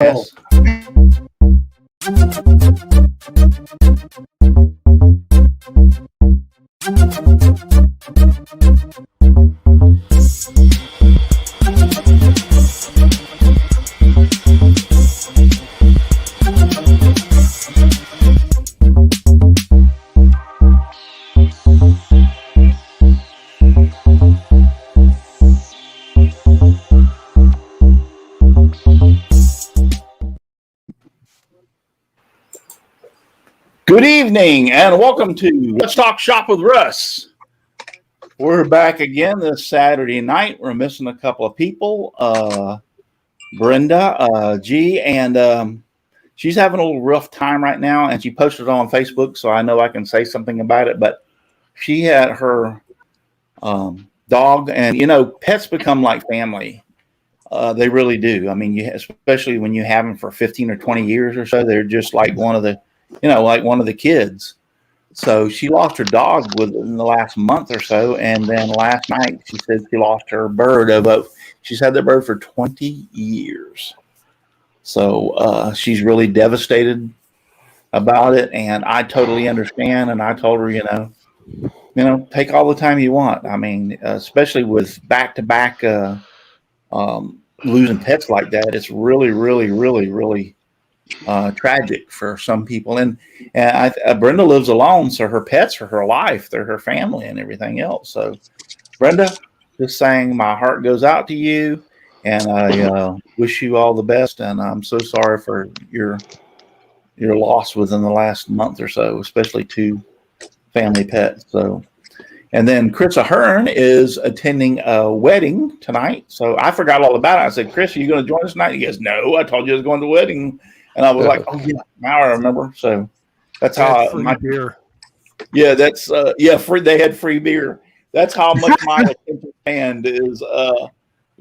Yes. Good evening and welcome to Let's Talk Shop with Russ. We're back again this Saturday night. We're missing a couple of people. Brenda G, and she's having a little rough time right now, and she posted it on Facebook, so I know I can say something about it. But she had her dog, and pets become like family. They really do. I mean, especially when you have them for 15 or 20 years or so, they're just like one of the kids. So she lost her dog within the last month or so, and then last night she said she lost her bird. She's had the bird for 20 years. So she's really devastated about it, and I totally understand. And I told her, take all the time you want. I mean, especially with back-to-back losing pets like that, it's really, really, really, really tragic for some people. And Brenda lives alone, so her pets are her life. They're her family and everything else. So, Brenda, just saying my heart goes out to you, and I wish you all the best. And I'm so sorry for your loss within the last month or so, especially two family pets. So, and then Chris Ahern is attending a wedding tonight. So I forgot all about it. I said, Chris, are you going to join us tonight? He goes, no, I told you I was going to the wedding. And I was like, oh, yeah, now I remember. So that's how my beer. Yeah, that's free. They had free beer. That's how much my attention span is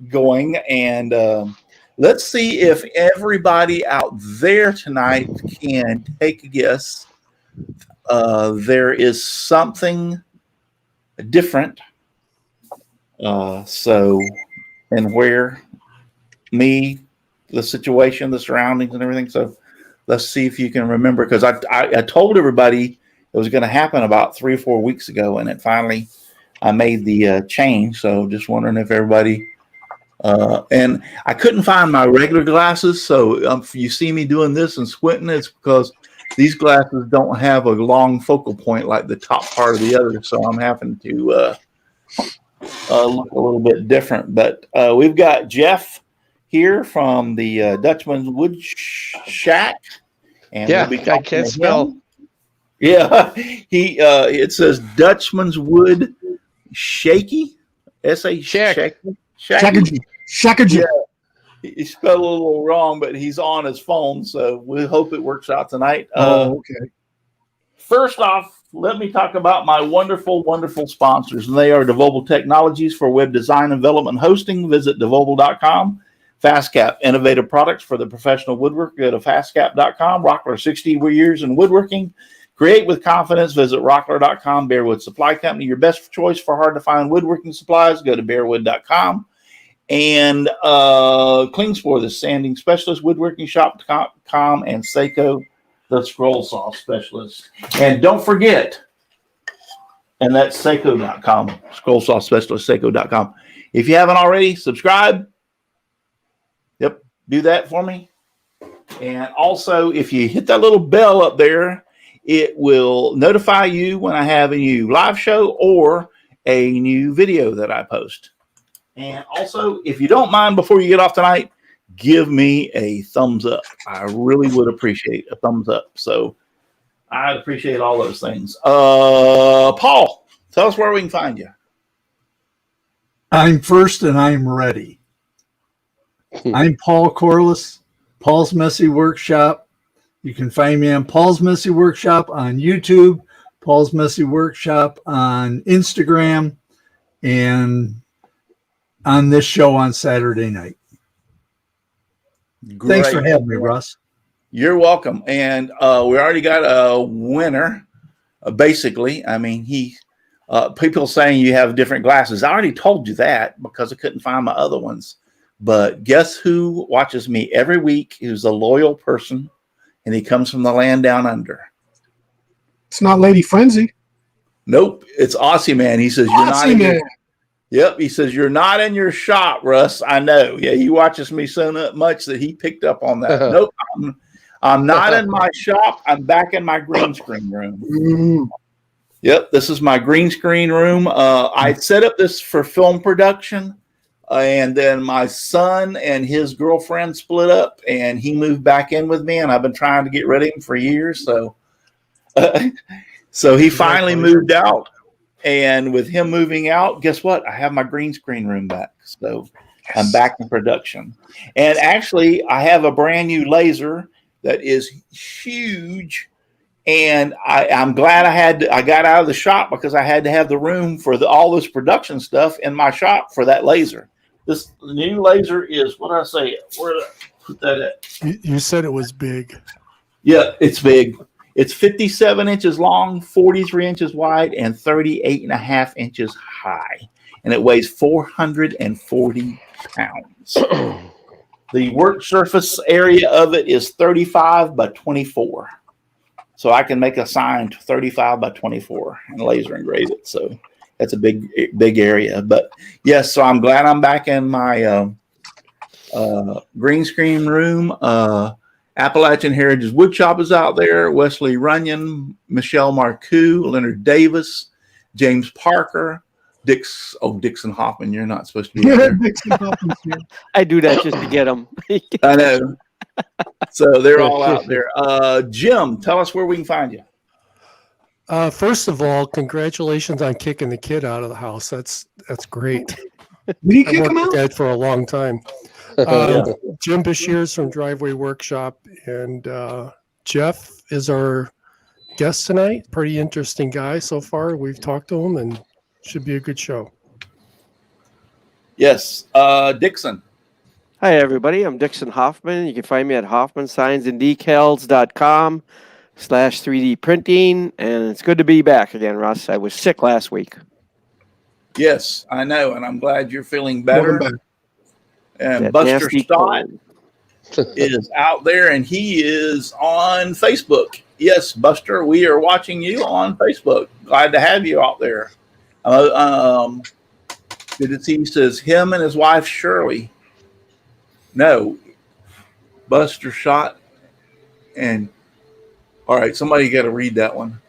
going. And let's see if everybody out there tonight can take a guess. There is something different. And where the situation, the surroundings, and everything. So let's see if you can remember, because I told everybody it was going to happen about 3 or 4 weeks ago, and I made the change. So just wondering if everybody, and I couldn't find my regular glasses. So if you see me doing this and squinting, it's because these glasses don't have a long focal point like the top part of the other. So I'm having to look a little bit different. But we've got Jeff here from the Dutchman Wood Shack, and I can't spell. Yeah, it says Dutchman's Wood Shaky, Shack. Yeah, he spelled a little wrong, but he's on his phone, so we hope it works out tonight. Okay. First off, let me talk about my wonderful, wonderful sponsors, and they are DeVobel Technologies for web design and development hosting. Visit devobel.com. FastCap, innovative products for the professional woodworker. Go to fastcap.com. Rockler, 60 years in woodworking. Create with confidence. Visit rockler.com. Bearwood Supply Company, your best choice for hard-to-find woodworking supplies. Go to bearwood.com. And Klingspor, the sanding specialist, woodworkingshop.com, and Seiko, the scroll saw specialist. And don't forget, and that's Seiko.com, scroll saw specialist, Seiko.com. If you haven't already, subscribe. Yep, do that for me. And also, if you hit that little bell up there, it will notify you when I have a new live show or a new video that I post. And also, if you don't mind, before you get off tonight, give me a thumbs up. I really would appreciate a thumbs up. So I appreciate all those things. Paul, tell us where we can find you. I'm first and I'm ready. I'm Paul Corliss, Paul's Messy Workshop. You can find me on Paul's Messy Workshop on YouTube, Paul's Messy Workshop on Instagram, and on this show on Saturday night. Great. Thanks for having me, Russ. You're welcome. And we already got a winner, basically. I mean, people saying you have different glasses. I already told you that because I couldn't find my other ones. But guess who watches me every week? Who's a loyal person, and he comes from the land down under. It's not Lady Frenzy. Nope, it's Aussie Man. He says, "You're not Aussie in Man. your." Yep, he says, "You're not in your shop, Russ." I know. Yeah, he watches me so much that he picked up on that. Nope, I'm not in my shop. I'm back in my green screen room. Mm. Yep, this is my green screen room. I set up this for film production, and then my son and his girlfriend split up, and he moved back in with me, and I've been trying to get rid of him for years. So, so he finally moved out, and with him moving out, guess what? I have my green screen room back. So I'm back in production, and actually, I have a brand new laser that is huge. And I'm glad I got out of the shop because I had to have the room for all this production stuff in my shop for that laser. This new laser is, what did I say? Where did I put that at? You said it was big. Yeah, it's big. It's 57 inches long, 43 inches wide, and 38 and a half inches high. And it weighs 440 pounds. The work surface area of it is 35 by 24. So I can make a sign 35 by 24 and laser engrave it. So that's a big area. But yes, so I'm glad I'm back in my green screen room. Appalachian Heritage Woodshop is out there. Wesley Runyon, Michelle Marcoux, Leonard Davis, James Parker, Dixon Hoffman. You're not supposed to be there. Dixon Hoffman's here. I do that just to get them. I know. So they're all out there. Jim, tell us where we can find you. First of all, congratulations on kicking the kid out of the house. That's great. Did he I kick worked him with out? Dad for a long time. Jim Bashir's from Driveway Workshop, and Jeff is our guest tonight. Pretty interesting guy so far. We've talked to him, and should be a good show. Yes, Dixon. Hi, everybody. I'm Dixon Hoffman. You can find me at hoffmansignsandDecals.com/3D printing. And it's good to be back again, Russ. I was sick last week. Yes, I know, and I'm glad you're feeling better. Welcome back. And That Buster nasty Stott cold. is out there, and he is on Facebook. Yes, Buster, we are watching you on Facebook. Glad to have you out there. Did it see? He says him and his wife Shirley. No, Buster Shot, and all right, somebody got to read that one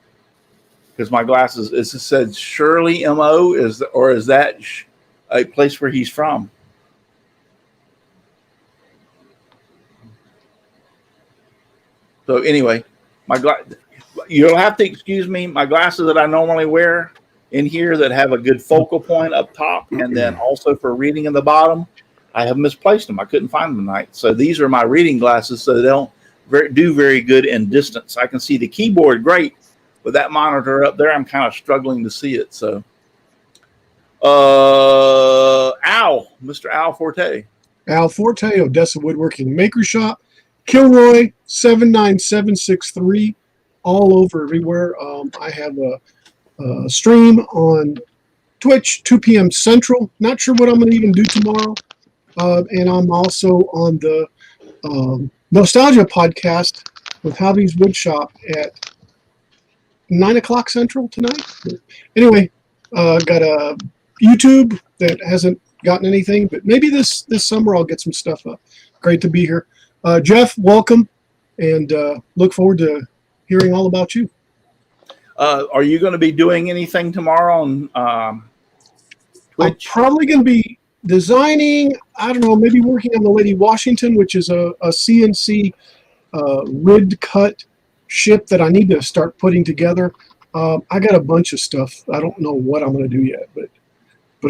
because my glasses. It said Shirley M.O. is that a place where he's from? So anyway, you'll have to excuse me. My glasses that I normally wear in here that have a good focal point up top, and then also for reading in the bottom. I have misplaced them. I couldn't find them tonight. So these are my reading glasses, so they don't do very good in distance. I can see the keyboard great, but that monitor up there, I'm kind of struggling to see it. So, Mr. Al Forte. Al Forte, Odessa Woodworking Maker Shop, Kilroy 79763, all over everywhere. I have a stream on Twitch, 2 p.m. Central. Not sure what I'm going to even do tomorrow. And I'm also on the Nostalgia podcast with Hobbies Woodshop at 9 o'clock Central tonight. Anyway, got a YouTube that hasn't gotten anything, but maybe this summer I'll get some stuff up. Great to be here. Jeff, welcome, and look forward to hearing all about you. Are you going to be doing anything tomorrow on I'm Twitch? probably going to be designing, I don't know, maybe working on the Lady Washington, which is a CNC rid cut ship that I need to start putting together. I got a bunch of stuff. I don't know what I'm going to do yet, but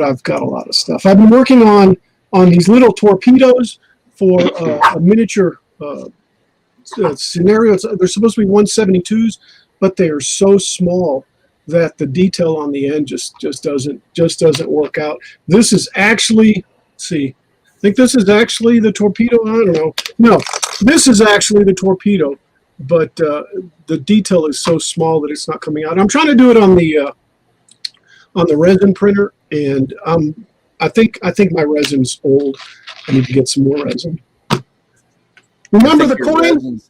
I've got a lot of stuff. I've been working on these little torpedoes for a miniature scenario. They're supposed to be 172s, but they are so small that the detail on the end just doesn't work out. This is actually, let's see, I think this is actually the torpedo. I don't know. No, this is actually the torpedo, but the detail is so small that it's not coming out. I'm trying to do it on the resin printer, and I'm I think my resin's old. I need to get some more resin. Remember the coin?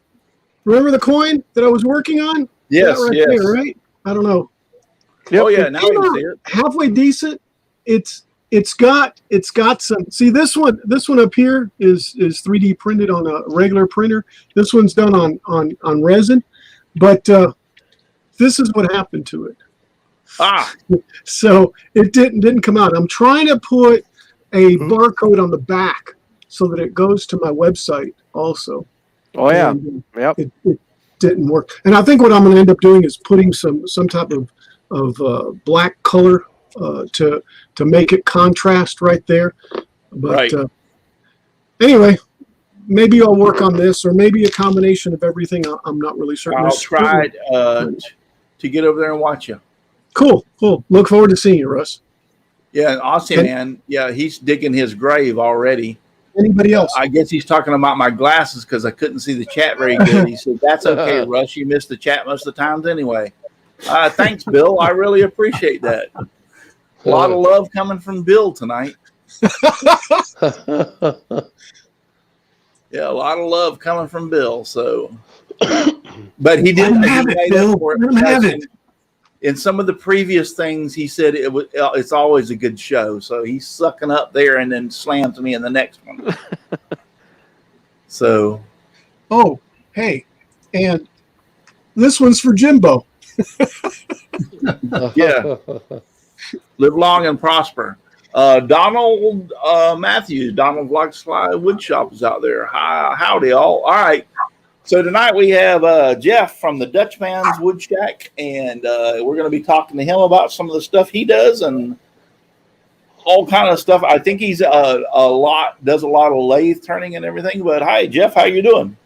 Remember the coin that I was working on? Yes, that right yes. there, right? I don't know. Yep. Oh yeah, It now came we can out see it. halfway decent. It's got some. See, this one up here is 3D printed on a regular printer. This one's done on resin, but this is what happened to it. Ah, So it didn't come out. I'm trying to put a barcode on the back so that it goes to my website also. Oh yeah. And, Yep. it didn't work. And I think what I'm going to end up doing is putting some type of black color to make it contrast right there. But right. anyway, maybe I'll work on this, or maybe a combination of everything. I'm not really certain. I'll try to get over there and watch you. Cool. Look forward to seeing you, Russ. Yeah, awesome, man. Yeah, he's digging his grave already. Anybody else? I guess he's talking about my glasses because I couldn't see the chat very good. He said, "That's okay, Russ. You missed the chat most of the times anyway." Thanks, Bill. I really appreciate that. A lot of love coming from Bill tonight. Yeah, a lot of love coming from Bill. So, but he didn't have it, Bill. Let him have it. In some of the previous things, he said it's always a good show. So he's sucking up there and then slams me in the next one. So, Oh, hey, and this one's for Jimbo. yeah, live long and prosper. Donald Matthews, Donald Vlogsfly Woodshop is out there. Hi, howdy, all. All right. So tonight we have Jeff from the Dutchman Wood Shack, and we're going to be talking to him about some of the stuff he does and all kind of stuff. I think he's does a lot of lathe turning and everything. But hi, Jeff, how you doing?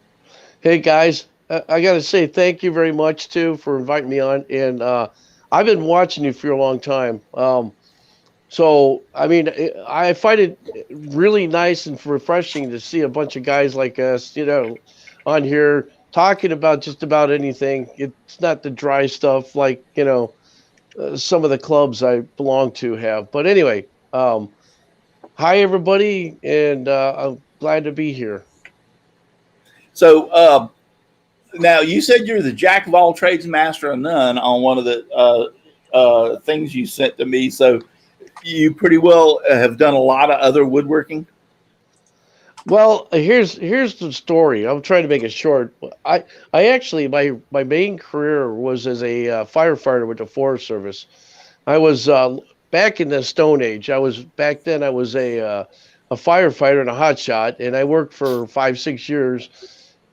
Hey guys, I got to say thank you very much too for inviting me on, and I've been watching you for a long time. So I mean, I find it really nice and refreshing to see a bunch of guys like us, on here talking about just about anything. It's not the dry stuff like some of the clubs I belong to have. But anyway, hi everybody, and I'm glad to be here. So now you said you're the jack of all trades, master of none on one of the things you sent to me. So you pretty well have done a lot of other woodworking. Well, here's the story. I'm trying to make it short. I actually my main career was as a firefighter with the Forest Service. I was back in the Stone Age. I was a firefighter and a hotshot, and I worked for 5-6 years.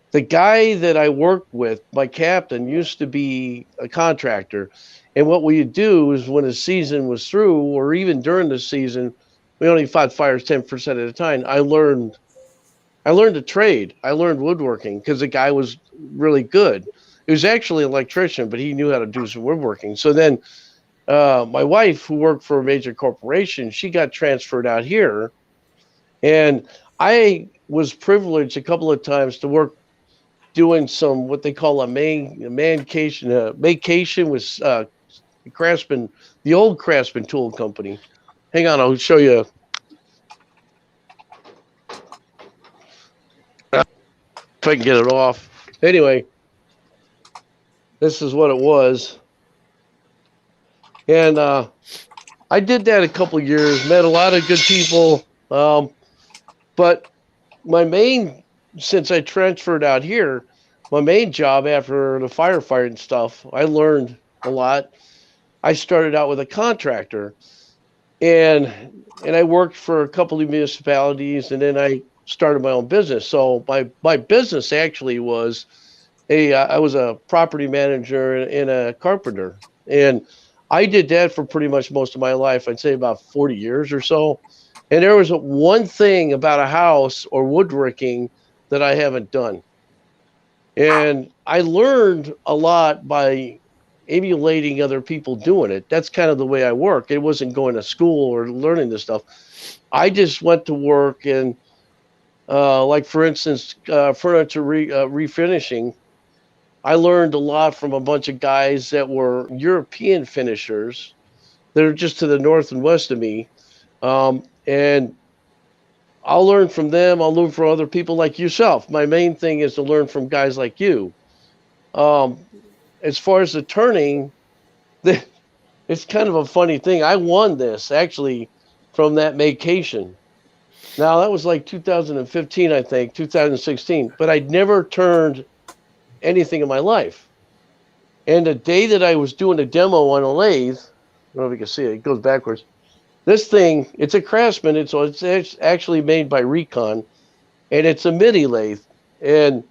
The guy that I worked with, my captain, used to be a contractor, and what we would do is when the season was through, or even during the season, we only fought fires 10% at a time. I learned a trade. I learned woodworking because the guy was really good. He was actually an electrician, but he knew how to do some woodworking. So then my wife, who worked for a major corporation, she got transferred out here. And I was privileged a couple of times to work doing some what they call a vacation with Craftsman, the old Craftsman Tool Company. Hang on, I'll show you. If I can get it off. Anyway, this is what it was. And I did that a couple of years, met a lot of good people. But since I transferred out here, my main job after the firefighting stuff, I learned a lot. I started out with a contractor, and I worked for a couple of municipalities, and then I started my own business. So my business actually was I was a property manager and a carpenter, and I did that for pretty much most of my life. I'd say about 40 years or so. And there was one thing about a house or woodworking that I haven't done. And I learned a lot by emulating other people doing it. That's kind of the way I work. It wasn't going to school or learning this stuff. I just went to work and like for instance, furniture refinishing. I learned a lot from a bunch of guys that were European finishers that are just to the north and west of me. And and I'll learn from them. I'll learn from other people like yourself. My main thing is to learn from guys like you. As far as the turning, it's kind of a funny thing. I won this actually from that vacation. Now that was like 2015, I think, 2016, but I'd never turned anything in my life. And the day that I was doing a demo on a lathe, I don't know if you can see it, it goes backwards. This thing, it's a Craftsman, it's actually made by Recon, and it's a MIDI lathe. And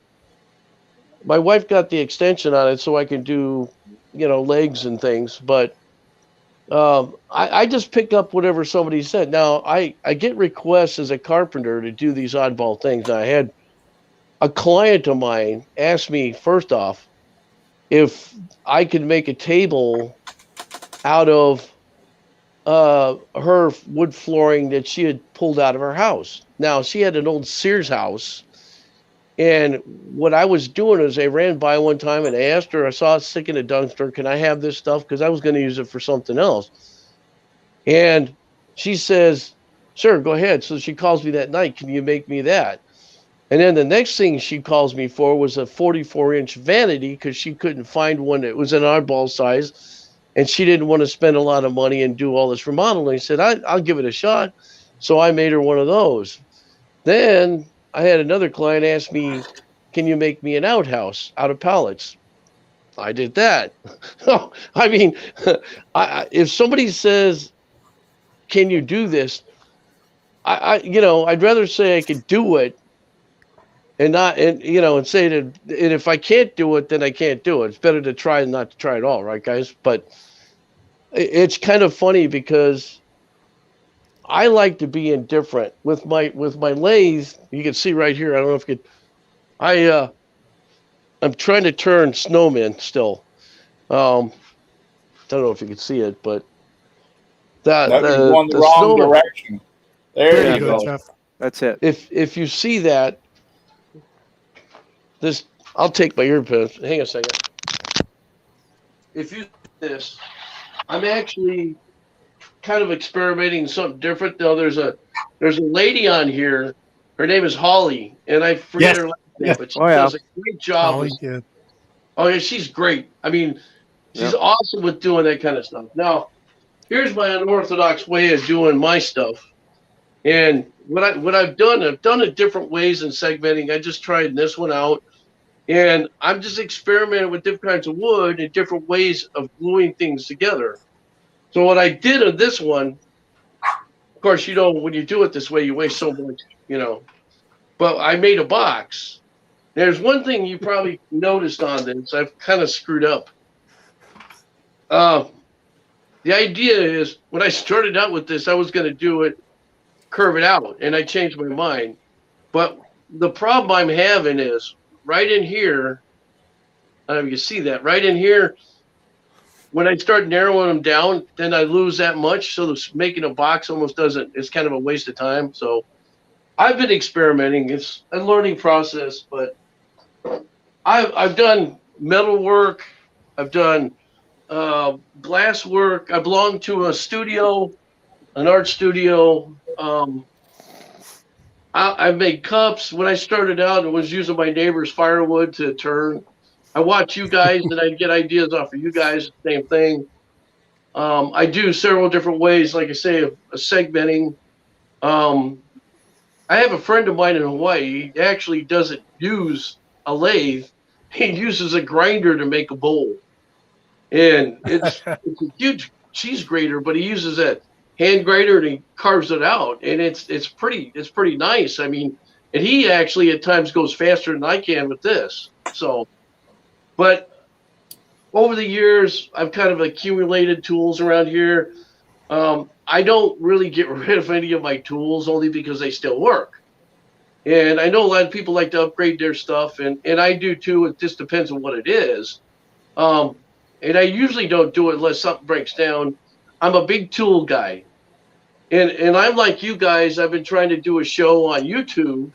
my wife got the extension on it so I can do, legs and things. But I just pick up whatever somebody said. Now, I get requests as a carpenter to do these oddball things. Now, I had a client of mine ask me, first off, if I could make a table out of her wood flooring that she had pulled out of her house. Now, she had an old Sears house. And what I was doing is I ran by one time and I asked her, I saw it stick in a dumpster, can I have this stuff? Because I was going to use it for something else. And she says, sure, go ahead. So she calls me that night, can you make me that? And then the next thing she calls me for was a 44-inch vanity because she couldn't find one that was an oddball size. And she didn't want to spend a lot of money and do all this remodeling. I said, I'll give it a shot. So I made her one of those. Then I had another client ask me, can you make me an outhouse out of pallets? I did that. I mean, if somebody says, can you do this? I'd rather say I could do it and say that, and if I can't do it, then I can't do it. It's better to try than not to try at all. Right, guys? But it's kind of funny because I like to be indifferent with my lathe. You can see right here. I don't know if you could. I'm trying to turn snowmen still. Don't know if you can see it, but That was going the wrong snowman direction. There you go. Jeff. That's it. If you see that, this, I'll take my earpiece. Hang on a second. If you see this, I'm actually kind of experimenting something different. Now there's a lady on here. Her name is Holly, and I forget her last name, but she does a great job. Holly, yeah. Oh yeah, she's great. I mean, she's awesome with doing that kind of stuff. Now, here's my unorthodox way of doing my stuff. And what I've done it different ways in segmenting. I just tried this one out. And I'm just experimenting with different kinds of wood and different ways of gluing things together. So what I did on this one, of course, when you do it this way, you waste so much, But I made a box. There's one thing you probably noticed on this. I've kind of screwed up. The idea is when I started out with this, I was going to curve it out, and I changed my mind. But the problem I'm having is right in here, I don't know if you can see that, right in here, when I start narrowing them down, then I lose that much. So making a box almost it's kind of a waste of time. So I've been experimenting. It's a learning process, but I've done metal work. I've done glass work. I belong to a studio, an art studio. I made cups. When I started out, I was using my neighbor's firewood to turn. I watch you guys, and I get ideas off of you guys. Same thing. I do several different ways, like I say, of segmenting. I have a friend of mine in Hawaii. He actually doesn't use a lathe. He uses a grinder to make a bowl. And it's a huge cheese grater, but he uses that hand grinder and he carves it out, and it's pretty nice. I mean, and he actually at times goes faster than I can with this. So, but over the years, I've kind of accumulated tools around here. I don't really get rid of any of my tools only because they still work. And I know a lot of people like to upgrade their stuff, and I do too. It just depends on what it is. And I usually don't do it unless something breaks down. I'm a big tool guy. And I'm like you guys, I've been trying to do a show on YouTube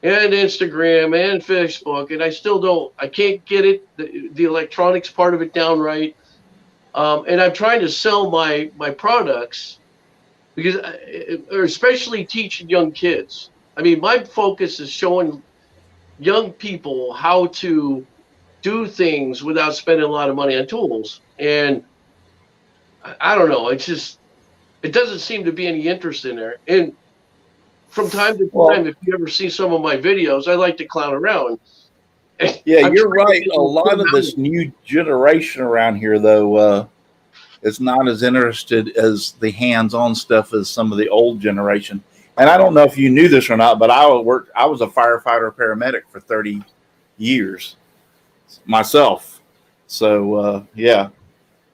and Instagram and Facebook, and I can't get it, the electronics part of it down right. And I'm trying to sell my products because, or especially teaching young kids. I mean, my focus is showing young people how to do things without spending a lot of money on tools. And I don't know, it's just, it doesn't seem to be any interest in there. And from time to Well, time, if you ever see some of my videos, I like to clown around. yeah, I'm you're trying to right. get A lot of this them new generation around here, though, is not as interested as the hands-on stuff as some of the old generation. And I don't know if you knew this or not, but I was a firefighter paramedic for 30 years myself. So yeah,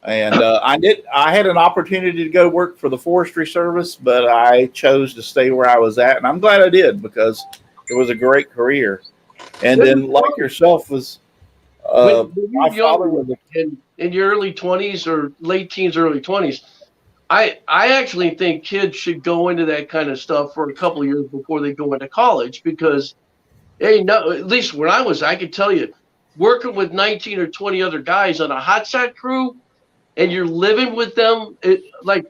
and I had an opportunity to go work for the Forestry Service, but I chose to stay where I was at, and I'm glad I did because it was a great career. And then, like yourself, was when my you're father young was a in your early 20s or late teens, early 20s. I actually think kids should go into that kind of stuff for a couple of years before they go into college because, hey, no, at least when I could tell you, working with 19 or 20 other guys on a hot shot crew, and you're living with them. Like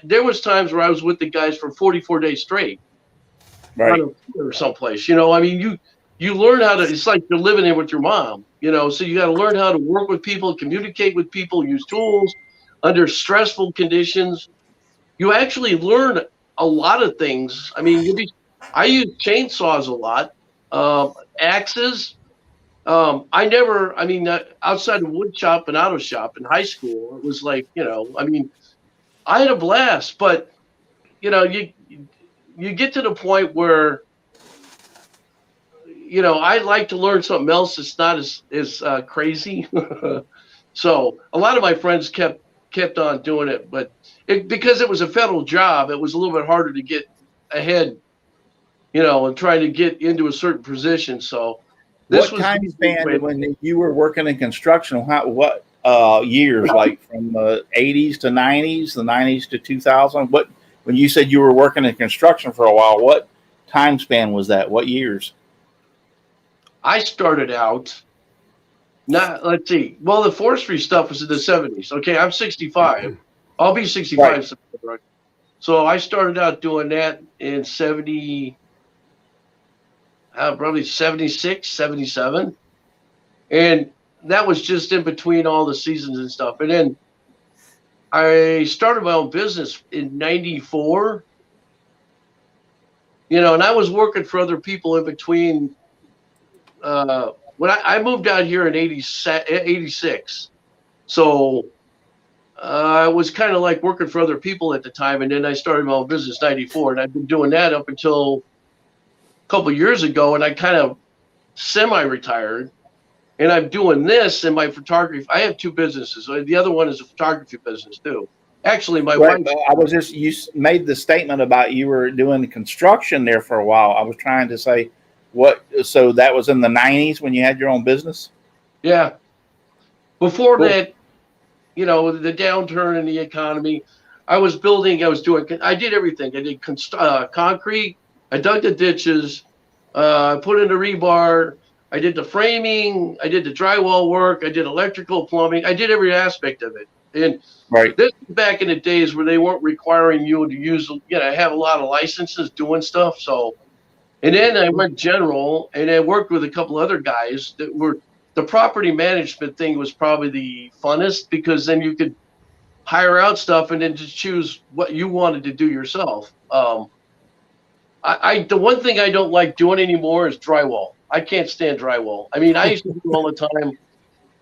there was times where I was with the guys for 44 days straight on right. a or someplace. I mean, you learn how to. It's like you're living in with your mom. So you got to learn how to work with people, communicate with people, use tools under stressful conditions. You actually learn a lot of things. I mean, I use chainsaws a lot, axes. I mean, outside of wood shop and auto shop in high school, it was like, I mean, I had a blast, but you get to the point where, I like to learn something else that's not as crazy. So a lot of my friends kept on doing it, but because it was a federal job, it was a little bit harder to get ahead, and trying to get into a certain position. So this What was time the span way. when you were working in construction? What years? Like from the 80s to 90s, the 90s to 2000? What when you said you were working in construction for a while? What time span was that? What years? I started out let's see. Well, the forestry stuff was in the 70s. Okay, I'm 65. I'll be 65 Right. September. So I started out doing that in 70, probably 76, 77. And that was just in between all the seasons and stuff. And then I started my own business in 94, and I was working for other people in between. When I moved out here in 86. So I was kind of like working for other people at the time. And then I started my own business 94. And I've been doing that up until a couple of years ago. And I kind of semi-retired. And I'm doing this in my photography. I have two businesses. The other one is a photography business too. Actually, my Right. wife. I was just you made the statement about you were doing construction there for a while. I was trying to say what. So that was in the 90s when you had your own business. Yeah. Before Cool. that, the downturn in the economy, I did everything. I did concrete. I dug the ditches. I put in the rebar. I did the framing. I did the drywall work. I did electrical, plumbing. I did every aspect of it. And Right. this is back in the days where they weren't requiring you to use, have a lot of licenses doing stuff. So, and then I went general and I worked with a couple other guys that were, the property management thing was probably the funnest because then you could hire out stuff and then just choose what you wanted to do yourself. The one thing I don't like doing anymore is drywall. I can't stand drywall. I mean, I used to do it all the time.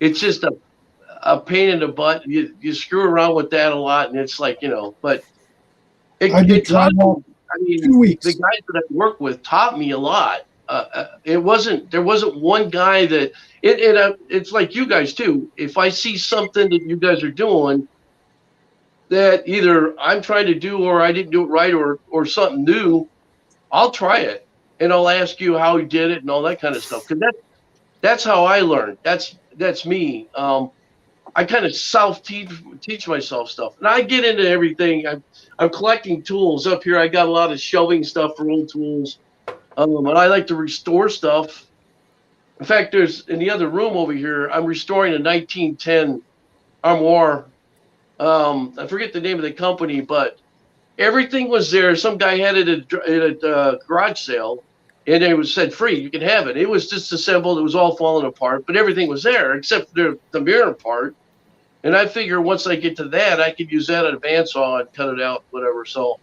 It's just a pain in the butt. You screw around with that a lot, and it's like, but I did it taught me. drywall I mean, 2 weeks. the guys that I worked with taught me a lot. There wasn't one guy that it's like you guys too. If I see something that you guys are doing that either I'm trying to do or I didn't do it right or something new, I'll try it and I'll ask you how you did it and all that kind of stuff. Because that's how I learned. That's me. I kind of teach myself stuff, and I get into everything. I'm collecting tools up here. I got a lot of shelving stuff for old tools, and I like to restore stuff. In fact, there's in the other room over here. I'm restoring a 1910 armoire. I forget the name of the company, but everything was there. Some guy had it at a garage sale, and it was said free. You can have it. It was disassembled. It was all falling apart, but everything was there except the mirror part. And I figure once I get to that, I could use that on a bandsaw and cut it out, whatever. So,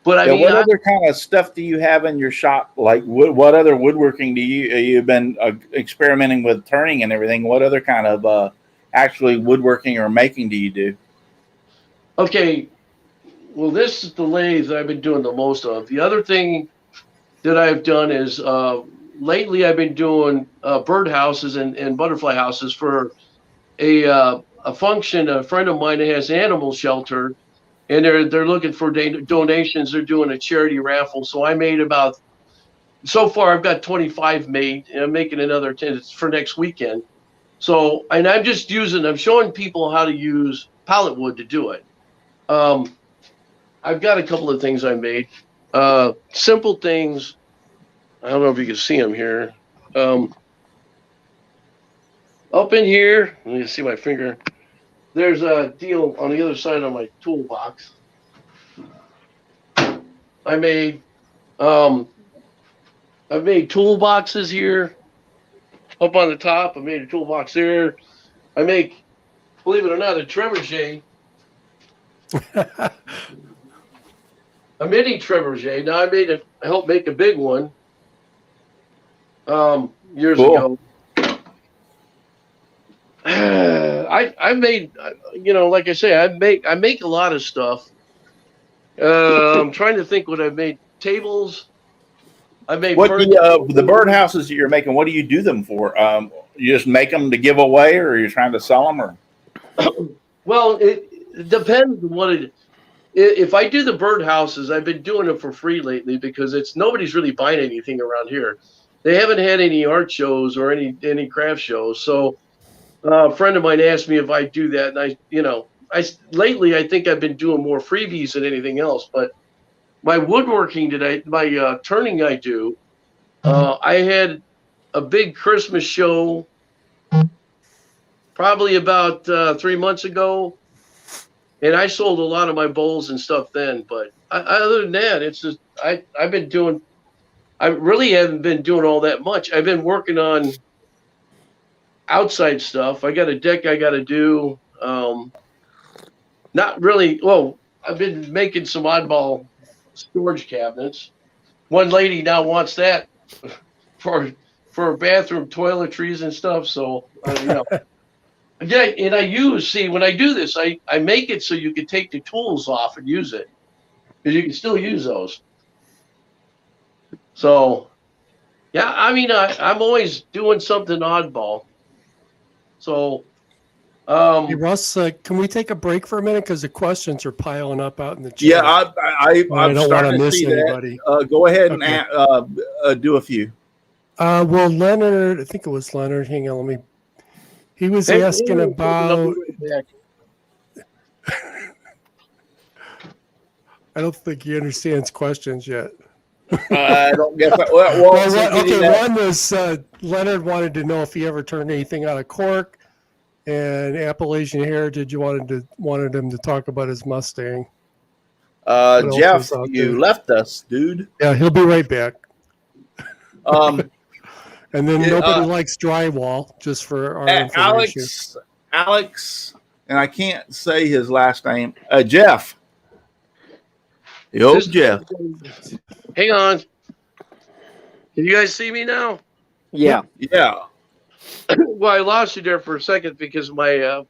but I mean, what other kind of stuff do you have in your shop? Like, what other woodworking do you've been experimenting with turning and everything? What other kind of actually woodworking or making do you do? Okay, well, this is the lathe that I've been doing the most of. The other thing that I've done is lately I've been doing bird houses and butterfly houses for a function. A friend of mine that has an animal shelter, and they're looking for donations. They're doing a charity raffle. So I made so far I've got 25 made, and I'm making another 10 for next weekend. So, and I'm showing people how to use pallet wood to do it. I've got a couple of things I made. Simple things. I don't know if you can see them here. Up in here, let me see my finger. There's a deal on the other side of my toolbox. I've made toolboxes here. Up on the top, I made a toolbox there. I make, believe it or not, a trebuchet. A mini trebuchet. Now I helped make a big one years ago. I made, like I say, I make a lot of stuff. I'm trying to think what I've made. Tables. I made the birdhouses that you're making. What do you do them for? You just make them to give away, or you're trying to sell them, or? Well, it depends on what if I do the birdhouses, I've been doing them for free lately because nobody's really buying anything around here. They haven't had any art shows or any craft shows. So a friend of mine asked me if I do that, and lately I think I've been doing more freebies than anything else. But my woodworking my turning I do, I had a big Christmas show probably about 3 months ago, and I sold a lot of my bowls and stuff then. But other than that, it's just I really haven't been doing all that much. I've been working on outside stuff. I got a deck I got to do. Not really. Well, I've been making some oddball storage cabinets. One lady now wants that for bathroom toiletries and stuff. So yeah, and when I do this, I make it so you can take the tools off and use it, because you can still use those. So yeah, I mean, I'm always doing something oddball. So hey, Russ, can we take a break for a minute, because the questions are piling up out in the chat? Yeah, I'm don't want to miss see anybody. Go ahead and do a few. Well, Leonard, I think it was Leonard. Hang on, he was asking about. I don't think he understands questions yet. I don't get that. One was Leonard wanted to know if he ever turned anything out of cork, and Appalachian Heritage wanted him to talk about his Mustang. Jeff, you left us, dude. Yeah, he'll be right back. And then nobody likes drywall, just for our information. Alex, and I can't say his last name. Jeff. Yo, Jeff. Hang on. Can you guys see me now? Yeah. Yeah. Well, I lost you there for a second because my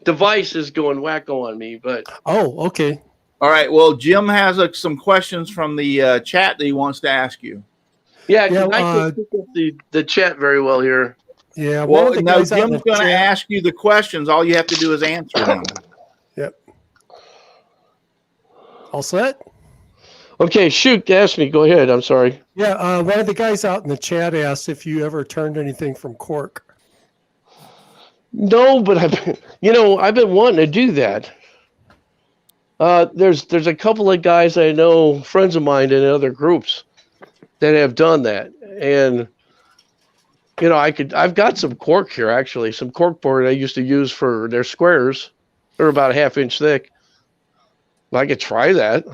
device is going wacko on me. But okay. All right. Well, Jim has some questions from the chat that he wants to ask you. Yeah, I can pick up the chat very well here. Yeah. Well, now Jim's going to ask you the questions. All you have to do is answer them. Yep. All set? Okay, shoot, ask me. Go ahead. I'm sorry. Yeah, one of the guys out in the chat asked if you ever turned anything from cork. No, but I've been wanting to do that. There's a couple of guys I know, friends of mine in other groups, that have done that, and I've got some cork here, actually, some cork board I used to use for their squares. They're about a 1/2 inch thick. I could try that.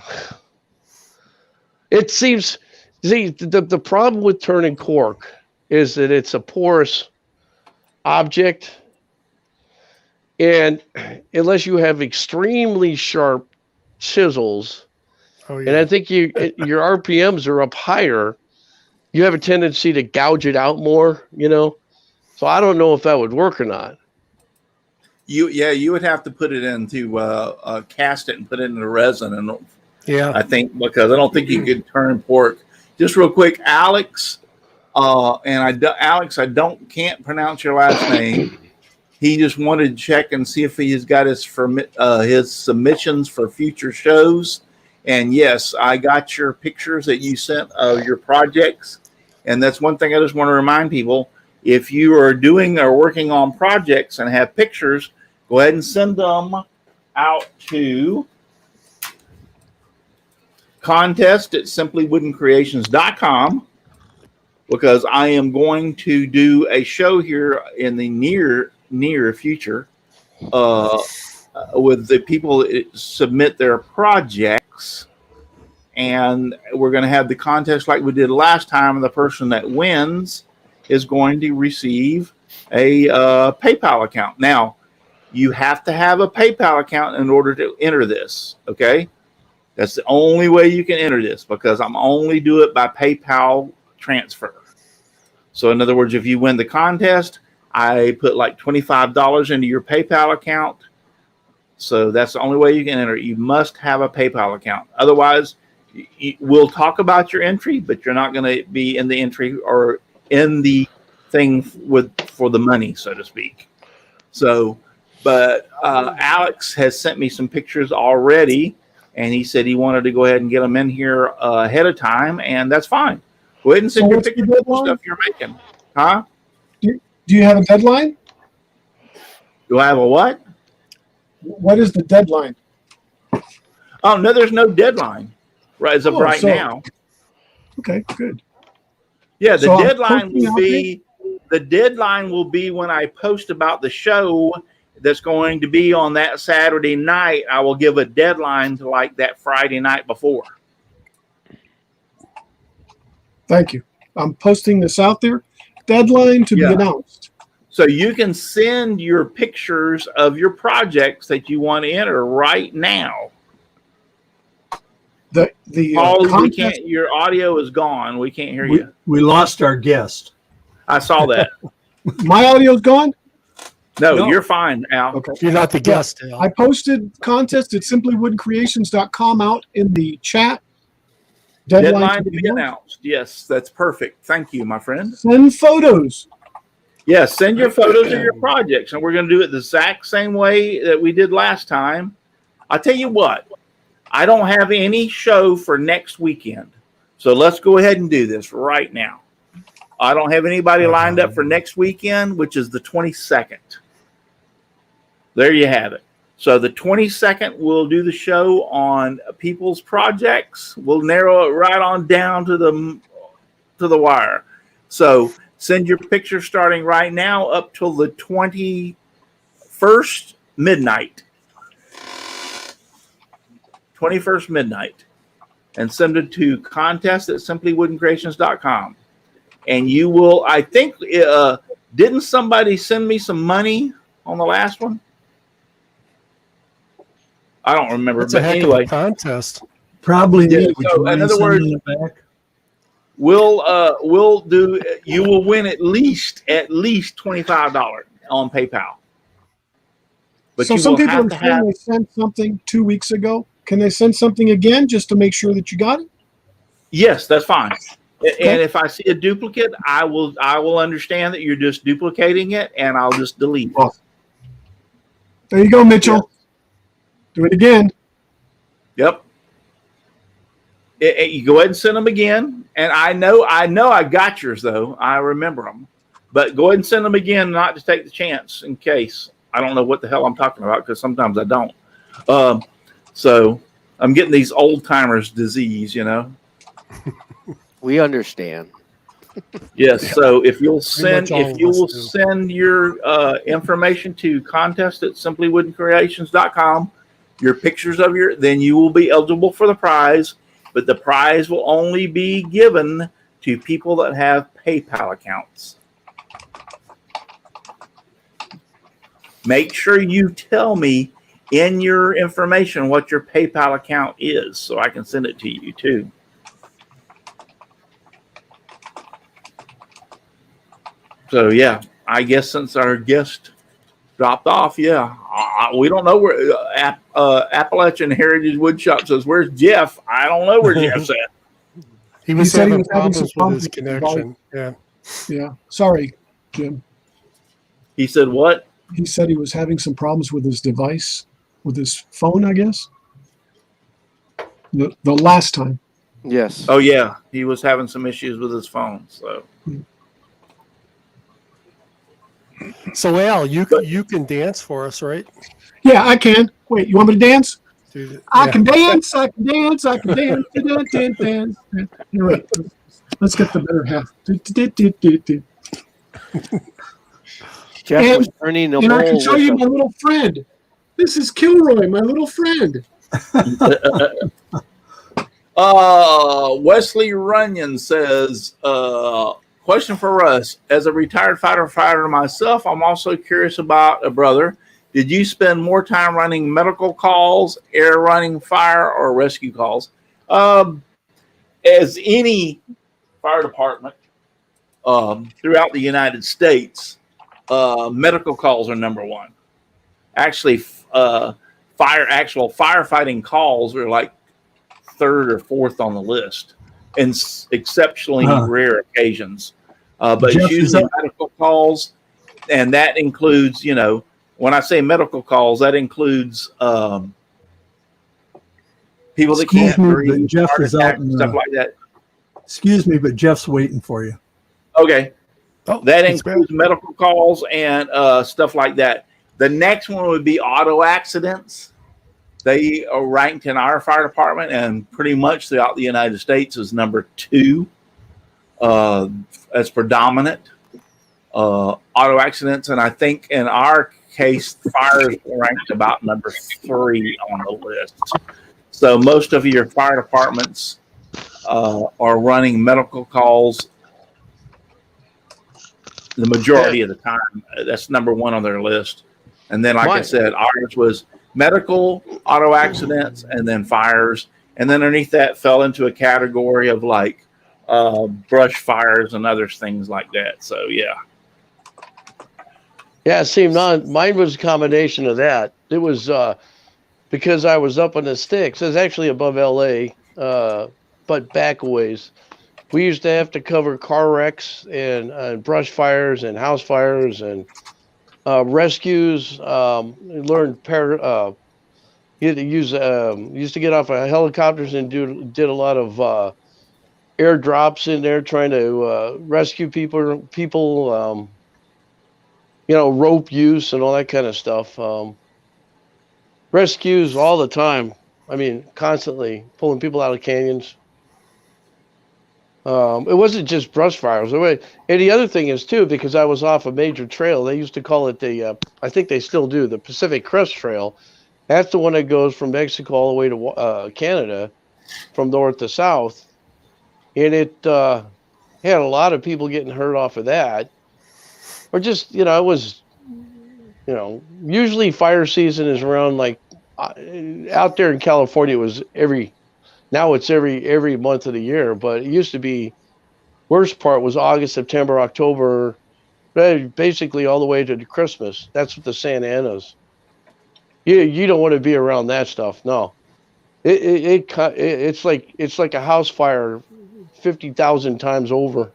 It seems, see, the problem with turning cork is that it's a porous object. And unless you have extremely sharp chisels, Oh and I yeah. think your RPMs are up higher, you have a tendency to gouge it out more, So I don't know if that would work or not. You would have to put it into cast it and put it into resin, and Yeah. I think because I don't think you could turn pork. Just real quick, Alex, can't pronounce your last name. He just wanted to check and see if he has got his submissions for future shows. And yes, I got your pictures that you sent of your projects. And that's one thing I just want to remind people. If you are doing or working on projects and have pictures, go ahead and send them out to contest@simplywoodencreations.com, because I am going to do a show here in the near future with the people that submit their projects, and we're going to have the contest like we did last time, and the person that wins is going to receive a PayPal account. Now, you have to have a PayPal account in order to enter this, okay? That's the only way you can enter this, because I'm only do it by PayPal transfer. So in other words, if you win the contest, I put like $25 into your PayPal account. So that's the only way you can enter. You must have a PayPal account. Otherwise, we'll talk about your entry, but you're not going to be in the entry or in the thing for the money, so to speak. So, but Alex has sent me some pictures already, and he said he wanted to go ahead and get them in here ahead of time, and that's fine. Go ahead and send your pictures of the stuff you're making. Huh? Do you have a deadline? Do I have a what? What is the deadline? Oh, no, there's no deadline as of right now. Okay, good. Yeah, the So deadline will be when I post about the show that's going to be on that Saturday night. I will give a deadline to like that Friday night before. Thank you. I'm posting this out there. Deadline to be announced. So you can send your pictures of your projects that you want to enter right now. Paul, we can't. Your audio is gone. We can't hear you. We lost our guest. I saw that. My audio's gone? No, you're fine, Al. Okay. You're not the guest, Al. I posted contest at simplywoodencreations.com out in the chat. Deadline to be announced. Yes, that's perfect. Thank you, my friend. Send photos. Yes, send your photos of your projects, and we're going to do it the exact same way that we did last time. I'll tell you what, I don't have any show for next weekend, so let's go ahead and do this right now. I don't have anybody lined up for next weekend, which is the 22nd. There you have it. So the 22nd, we'll do the show on people's projects. We'll narrow it right on down to the wire. So send your picture starting right now up till the 21st midnight. 21st midnight. And send it to contest@simplywoodencreations.com. And you will, I think, didn't somebody send me some money on the last one? I don't remember. It's but a heck anyway, of a contest. Probably Yeah, me. Would so you mind in other words, sending it back? we'll do. You will win at least $25 on PayPal. But So you some will people have are to saying have. they sent something 2 weeks ago. Can they send something again just to make sure that you got it? Yes, that's fine. And if I see a duplicate, I will understand that you're just duplicating it, and I'll just delete it. There you go, Mitchell. Do it again. Yep. You go ahead and send them again. And I know I got yours, though. I remember them. But go ahead and send them again, not to take the chance in case. I don't know what the hell I'm talking about, because sometimes I don't. So I'm getting these old timers disease, We understand. Yes. So if you'll Pretty much all of us do. send your information to contest@simplywoodencreations.com, your pictures of then you will be eligible for the prize, but the prize will only be given to people that have PayPal accounts. Make sure you tell me in your information what your PayPal account is so I can send it to you too. So yeah, I guess since our guest dropped off, we don't know where Appalachian Heritage Woodshop says, "Where's Jeff?" I don't know where Jeff's at. He was said he having was having some problems with his problems with connection. Yeah. Yeah. Sorry, Jim. He said what? He said he was having some problems with his device, with his phone, I guess. The last time. Yes. Oh yeah, he was having some issues with his phone. So Al, you can dance for us, right? Yeah, I can. Wait, you want me to dance? Dude, I yeah. can dance. I can dance. I can dance. Dance. You're right. Let's get the better half. Jeff was turning the And I can bowl show with you a- my little friend. This is Kilroy, my little friend. Wesley Runyon says, question for Russ. As a retired firefighter myself, I'm also curious about a brother. Did you spend more time running medical calls, air running fire, or rescue calls? As any fire department throughout the United States, medical calls are number one. Actually, actual firefighting calls are like third or fourth on the list in exceptionally rare occasions. But Jeff, it's usually medical calls, and that includes, when I say medical calls, that includes people that Excuse can't me, breathe, but Jeff heart is out attack, in stuff like that. Excuse me, but Jeff's waiting for you. Okay. Oh, That he's back. includes medical calls and stuff like that. The next one would be auto accidents. They are ranked in our fire department and pretty much throughout the United States is number 2 as predominant. Auto accidents, and I think in our case, fires ranked about number 3 on the list. So most of your fire departments are running medical calls the majority of the time. That's number 1 on their list. And then, like I said, ours was medical, auto accidents, and then fires. And then underneath that fell into a category of like brush fires and other things like that. So, yeah. Yeah, see, mine was a combination of that. It was because I was up in the sticks. It was actually above LA, but back a ways. We used to have to cover car wrecks and brush fires and house fires and rescues. Learned you had to use used to get off of helicopters and did a lot of airdrops in there trying to rescue people. Rope use and all that kind of stuff. Rescues all the time. I mean, constantly pulling people out of canyons. It wasn't just brush fires. And the other thing is, too, because I was off a major trail, they used to call it I think they still do, the Pacific Crest Trail. That's the one that goes from Mexico all the way to Canada, from north to south. And it had a lot of people getting hurt off of that. Or just, it was, usually fire season is around like out there in California, it was now it's every month of the year, but it used to be, worst part was August, September, October, basically all the way to Christmas. That's what the Santa Ana's. You don't want to be around that stuff. No, it's like a house fire 50,000 times over.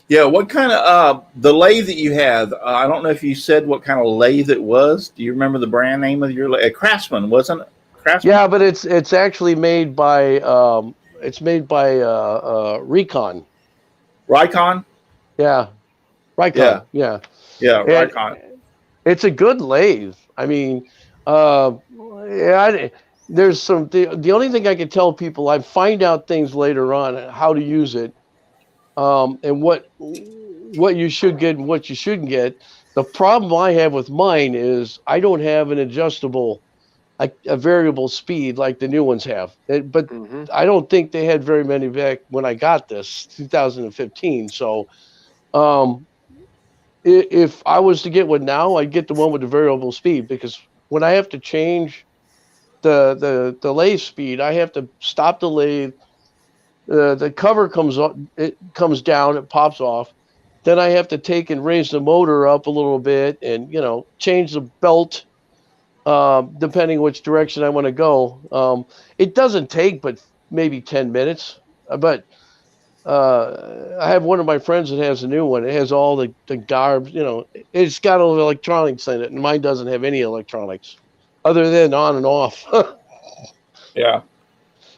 Yeah, what kind of the lathe that you have? I don't know if you said what kind of lathe it was. Do you remember the brand name of your lathe? Craftsman, wasn't it? Craftsman? Yeah, but it's actually made by Recon. Rikon? Yeah, Rikon. Yeah. Rikon. It's a good lathe. I mean, there's the only thing I can tell people, I find out things later on how to use it. And what you should get and what you shouldn't get. The problem I have with mine is I don't have an adjustable a variable speed like the new ones have. But I don't think they had very many back when I got this 2015. So if I was to get one now, I'd get the one with the variable speed, because when I have to change the lathe speed, I have to stop the lathe. The cover comes up, it comes down, it pops off. Then I have to take and raise the motor up a little bit, and change the belt depending which direction I want to go. It doesn't take but maybe 10 minutes, but I have one of my friends that has a new one. It has all the garbs, it's got all the electronics in it, and mine doesn't have any electronics other than on and off. Yeah.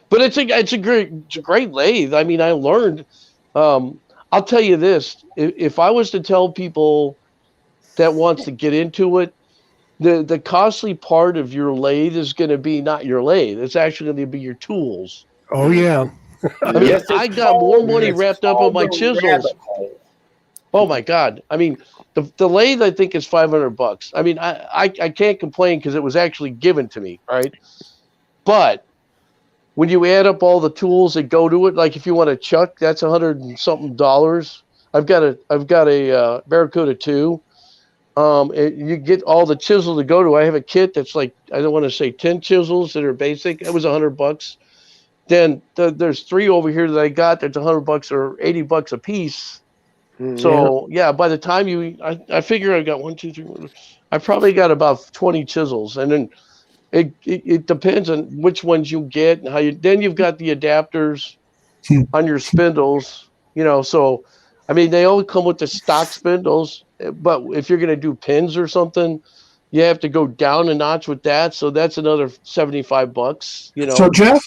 But it's a great lathe. I mean, I learned. I'll tell you this: if I was to tell people that wants to get into it, the costly part of your lathe is going to be not your lathe. It's actually going to be your tools. Oh yeah. I mean, I got more money wrapped up on my chisels. Oh my God! I mean, the lathe I think is $500. I mean, I can't complain because it was actually given to me, right? But when you add up all the tools that go to it, like if you want a chuck, that's $100 and something. I've got a Barracuda 2. You get all the chisel to go to. I have a kit that's like, I don't want to say 10 chisels that are basic. It was $100. Then there's 3 over here that I got that's $100 or $80 a piece. So yeah, by the time I figure I got 1, 2, 3. I probably got about 20 chisels, and then it depends on which ones you get and how you. Then you've got the adapters on your spindles. So I mean, they all come with the stock spindles, but if you're going to do pins or something, you have to go down a notch with that. So that's another $75. So Jeff,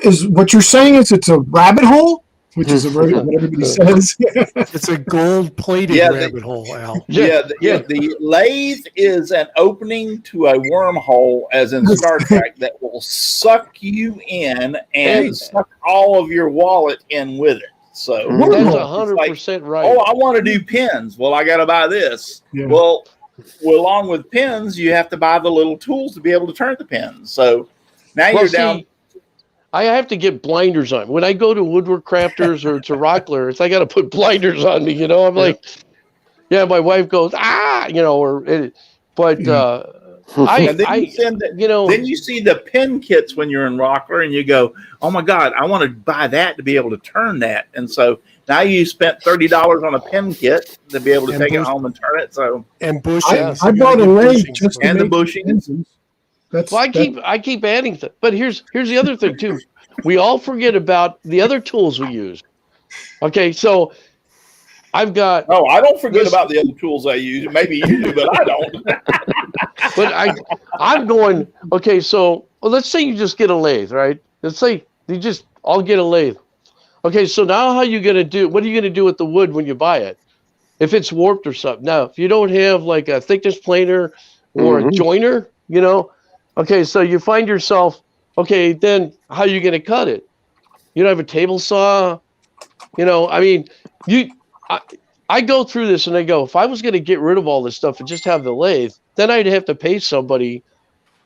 is what you're saying is it's a rabbit hole, which is what everybody says. It's a gold-plated rabbit hole, Al. The lathe is an opening to a wormhole, as in Star Trek, that will suck you in and suck all of your wallet in with it. So that's 100% right. Oh, I want to do pins. Well, I got to buy this. Yeah. Well, along with pins, you have to buy the little tools to be able to turn the pins. So now you're down. I have to get blinders on. When I go to Woodwork Crafters or to Rockler, I got to put blinders on me. I'm like, my wife goes, and then you see the pin kits when you're in Rockler, and you go, oh my God, I want to buy that to be able to turn that. And so now you spent $30 on a pin kit to be able to take it home and turn it. So bushings. I bought a lathe just to and the make bushings. I keep adding stuff. But here's the other thing too. We all forget about the other tools we use. Okay, so I've got. Oh, I don't forget about the other tools I use. Maybe you do, but I don't. But I'm going. Okay, so let's say you just get a lathe, right? Let's say I'll get a lathe. Okay, so now what are you going to do with the wood when you buy it? If it's warped or something. Now, if you don't have like a thickness planer or a joiner, okay, so you find yourself, okay, then how are you going to cut it? You don't have a table saw, I mean, I go through this and I go, if I was going to get rid of all this stuff and just have the lathe, then I'd have to pay somebody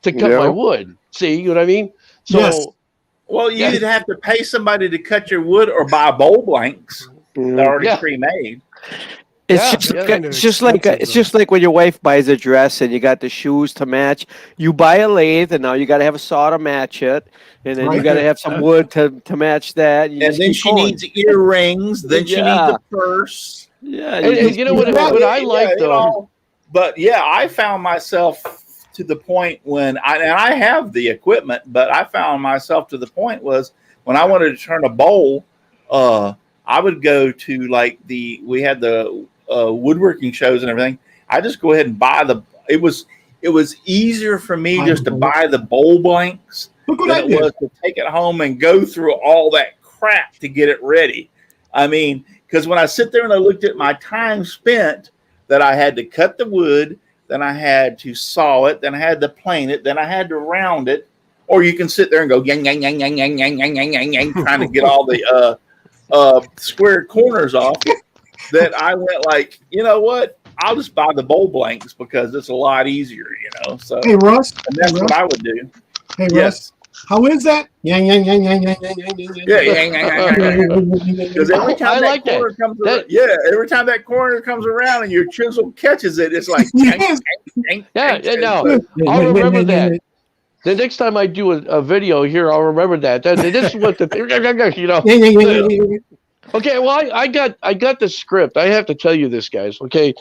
to cut my wood. See, you know what I mean? So, yes. Well, you'd have to pay somebody to cut your wood or buy bowl blanks. They're already pre-made. It's just like when your wife buys a dress and you got the shoes to match. You buy a lathe and now you got to have a saw to match it, and then you got to have some wood to match that. And then she needs earrings. Then she needs a purse. Yeah, and you know what I like though. But yeah, I found myself to the point when I have the equipment, but I found myself to the point was when I wanted to turn a bowl, I would go to we had the woodworking shows and everything. I just go ahead and buy it was easier for me just to buy the bowl blanks than it was to take it home and go through all that crap to get it ready. I mean, because when I sit there and I looked at my time spent, that I had to cut the wood, then I had to saw it, then I had to plane it, then I had to round it, or you can sit there and go yang yang yang yang yang yang yang yang yang yang, trying to get all the square corners off. That I went like, you know what? I'll just buy the bowl blanks because it's a lot easier, So Hey, Russ. and that's Hey, what Russ. I would do. Hey, Yes. Russ. How is that? Yeah. Because every time I that like that. corner comes around, every time that corner comes around and your chisel catches it, it's like Yes. No, I'll remember that. The next time I do a video here, I'll remember that. This is what the Okay, well, I got the script. I have to tell you this, guys. Okay,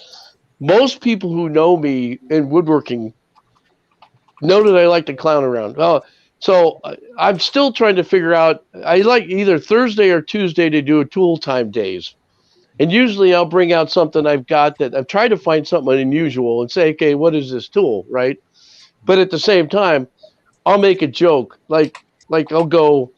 most people who know me in woodworking know that I like to clown around. So I'm still trying to figure out. I like either Thursday or Tuesday to do a tool time days, and usually I'll bring out something I've got that I've tried to find something unusual and say, okay, what is this tool, right? But at the same time, I'll make a joke like I'll go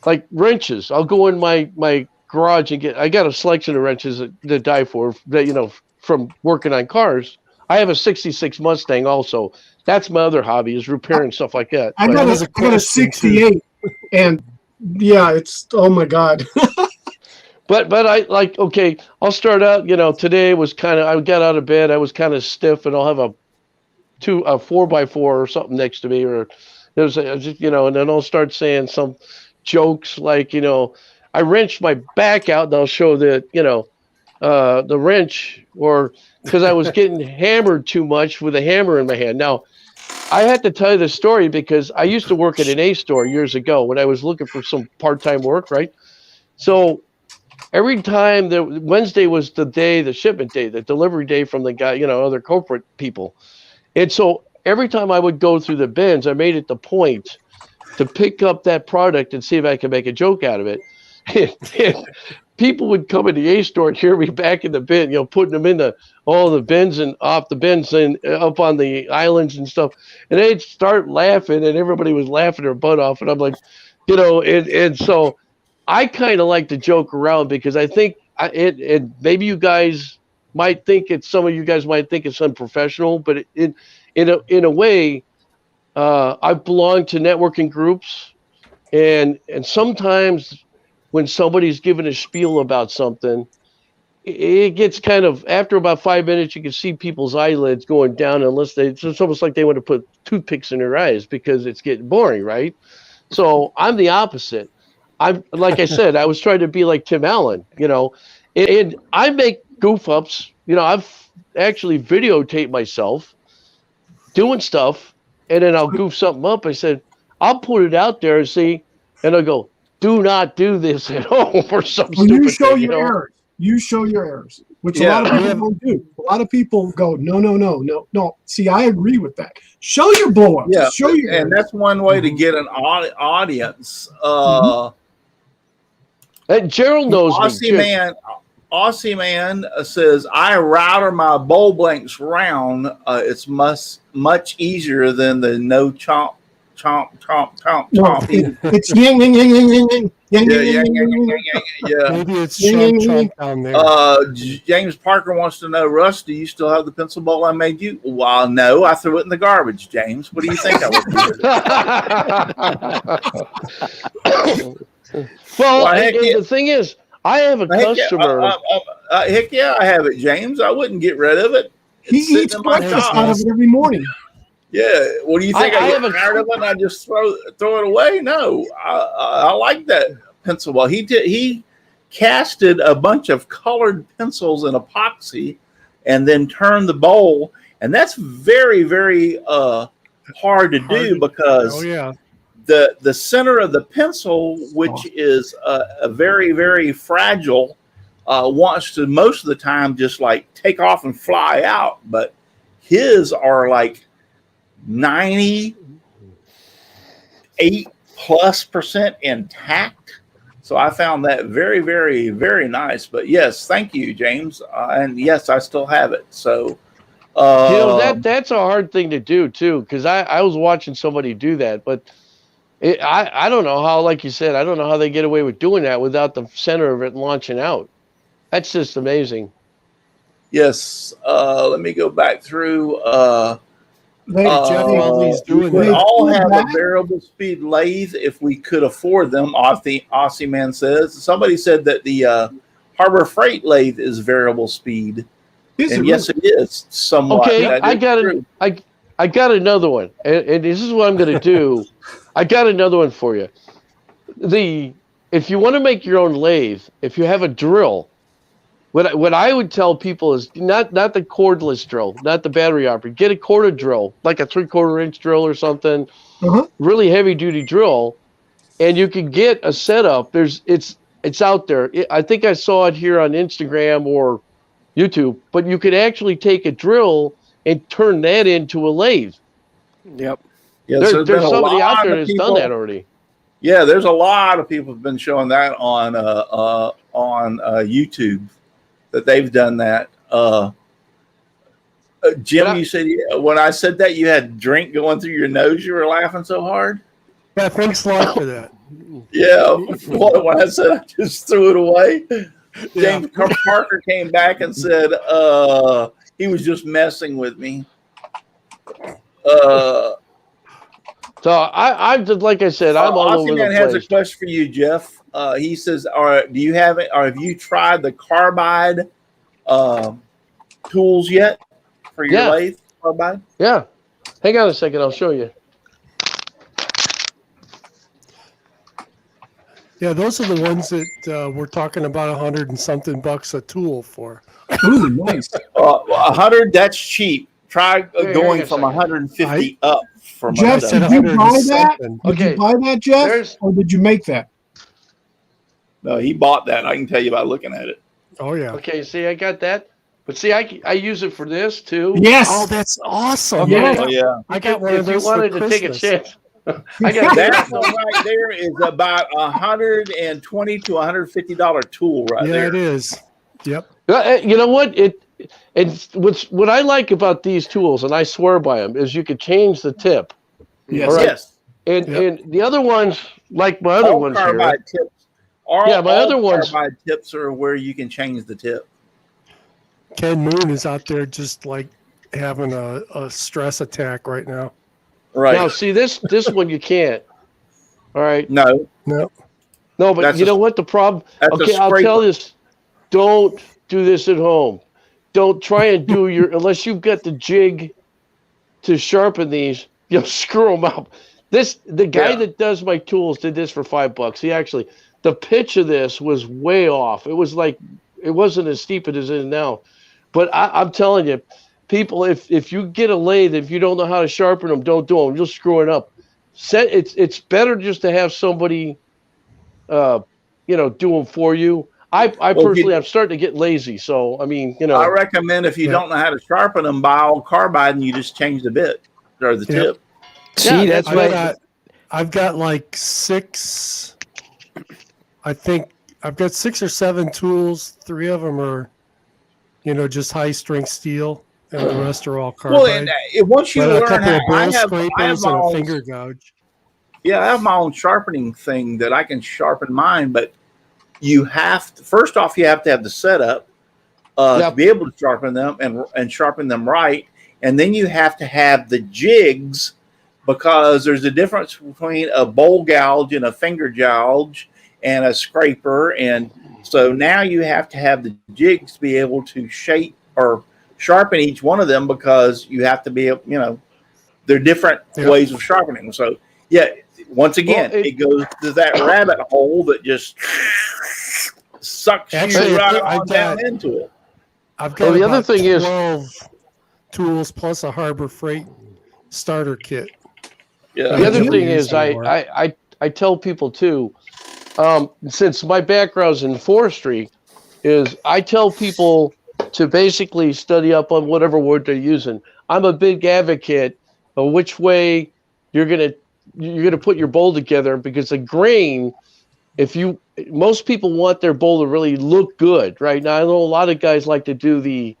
like wrenches. I'll go in my garage and I got a selection of wrenches that die for that, from working on cars. I have a 66 Mustang also. That's my other hobby is repairing stuff like that. I got a 68 and yeah, it's, oh my God. But I like, okay, I'll start out, today was I got out of bed. I was kind of stiff and I'll have a 4x4 or something next to me, or there's just, and then I'll start saying some jokes like, I wrenched my back out and I'll show the wrench, or because I was getting hammered too much with a hammer in my hand. Now, I had to tell you this story because I used to work at an A store years ago when I was looking for some part-time work, right? So every time Wednesday was the shipment day, the delivery day from the guy, other corporate people. And so every time I would go through the bins, I made it the point to pick up that product and see if I could make a joke out of it. And people would come in the A store and hear me back in the bin, putting them in all the bins and off the bins and up on the islands and stuff. And they'd start laughing and everybody was laughing their butt off. And I'm like, and so I kind of like to joke around because I think maybe you guys might think some of you guys might think it's unprofessional, but in a way, I belong to networking groups, and sometimes when somebody's giving a spiel about something, it gets kind of, after about 5 minutes, you can see people's eyelids going down it's almost like they want to put toothpicks in their eyes because it's getting boring, right? So I'm the opposite. I'm, like I said, I was trying to be like Tim Allen, and I make goof ups. I've actually videotaped myself doing stuff, and then I'll goof something up. I said, I'll put it out there and see, and I'll go, do not do this at home or some stupid you show thing, your errors. You show your errors, which a lot of people don't do. A lot of people go, no. See, I agree with that. Show your blow ups. Yeah, Show your and errors. that's one way to get an audience. And Gerald knows me. Aussie man says, I router my bowl blanks round. It's much easier than the no chomp. It's yang, yang, yang, yang, yang, yang. Yeah. Maybe it's chomp down there. James Parker wants to know, Russ, do you still have the pencil bowl I made you? Well, no, I threw it in the garbage, James. What do you think I would do? Well, the thing is, I have a customer. Heck yeah, I have it, James. I wouldn't get rid of it. He eats breakfast out of it every morning. Yeah. What do you think? I get tired of it and I just throw it away? No, I like that pencil ball. He casted a bunch of colored pencils in epoxy and then turned the bowl. And that's very, very hard to do because the center of the pencil, which is a very, very fragile, wants to most of the time just like take off and fly out. But his are like 98+% intact. So I found that very, very, very nice. But yes, thank you, James. And yes, I still have it. So that's a hard thing to do too, because I was watching somebody do that, but I don't know how, like you said, I don't know how they get away with doing that without the center of it launching out. That's just amazing. Yes. Let me go back through. Jeff, while he's doing we that, all have a variable speed lathe if we could afford them. Aussie man says. Somebody said that the Harbor Freight lathe is variable speed. And yes, it is somewhat. Okay, That I is got true. it. I got another one, and this is what I'm going to do. I got another one for you. If you want to make your own lathe, if you have a drill, what I would tell people is not the cordless drill, not the battery operated. Get a quarter drill, like a 3/4 inch drill or something, Uh-huh. really heavy duty drill, and you can get a setup. It's out there. I think I saw it here on Instagram or YouTube, but you could actually take a drill and turn that into a lathe. Yep. Yeah, so There's somebody out there that's done that already. Yeah, there's a lot of people have been showing that on YouTube that they've done that. Jim, you said when I said that you had drink going through your nose, you were laughing so hard. Yeah, thanks a lot for that. Yeah, when I said I just threw it away, James Parker came back and said he was just messing with me. So I just like I said, I'm all over the place. has a question for you, Jeff. He says, "Do you have it? Or have you tried the carbide tools yet for your lathe carbide?" Yeah. Hang on a second, I'll show you. Yeah, those are the ones that we're talking about $100 and something a tool for. Ooh, nice. 100, that's cheap. Try going from second. 150 up. From Jeff, said did you 100 buy and that? something. Did you buy that, Jeff? Or did you make that? No, he bought that. I can tell you by looking at it. Oh, yeah. Okay, see, I got that. But see, I use it for this too. Yes. Oh, that's awesome. Yes. Oh, yeah. I got one of If you those wanted for to take a Christmas. chance. I got That one right there is about $120 to $150 tool right Yeah, there. it is. Yep. You know what? What I like about these tools, and I swear by them, is you could change the tip. Yes. All right. Yes. And the other ones, like my other All ones here. carbide tips. Yeah, my other ones. Carbide tips are where you can change the tip. Ken Moon is out there just like having a stress attack right now. Right. Now, see, this one you can't. All right. No. No. No, but That's you know what the problem? that's a Okay, I'll scraper. tell you this. Don't do this at home. Don't try and do unless you've got the jig to sharpen these, screw them up. The guy that does my tools did this for $5. The pitch of this was way off. It wasn't as steep as it is now. But I'm telling you, people, if you get a lathe, if you don't know how to sharpen them, don't do them. You'll screw it up. It's better just to have somebody, do them for you. I personally, I'm starting to get lazy. So, I mean, I recommend if you don't know how to sharpen them, buy all carbide and you just change the bit or the tip. See, that's right. I've got like 6. I think I've got 6 or 7 tools. 3 of them are, just high strength steel, and the rest are all carbide. Well, once you learn a couple of I bowl have scrapers my and a own, finger gouge. Yeah, I have my own sharpening thing that I can sharpen mine, but you have to, first off, you have to have the setup to be able to sharpen them and sharpen them right. And then you have to have the jigs, because there's a difference between a bowl gouge and a finger gouge and a scraper. And so now you have to have the jigs to be able to shape or sharpen each one of them, because you have to be, they're different ways of sharpening. So, once again, it goes to that rabbit hole that just sucks you right on down into it. I've got the other thing 12 tools plus a Harbor Freight starter kit. Yeah. The other thing is I tell people too, since my background's in forestry, is I tell people to basically study up on whatever wood they're using. I'm a big advocate of which way you're gonna put your bowl together, because the grain, most people want their bowl to really look good, right? Now I know a lot of guys like to do the,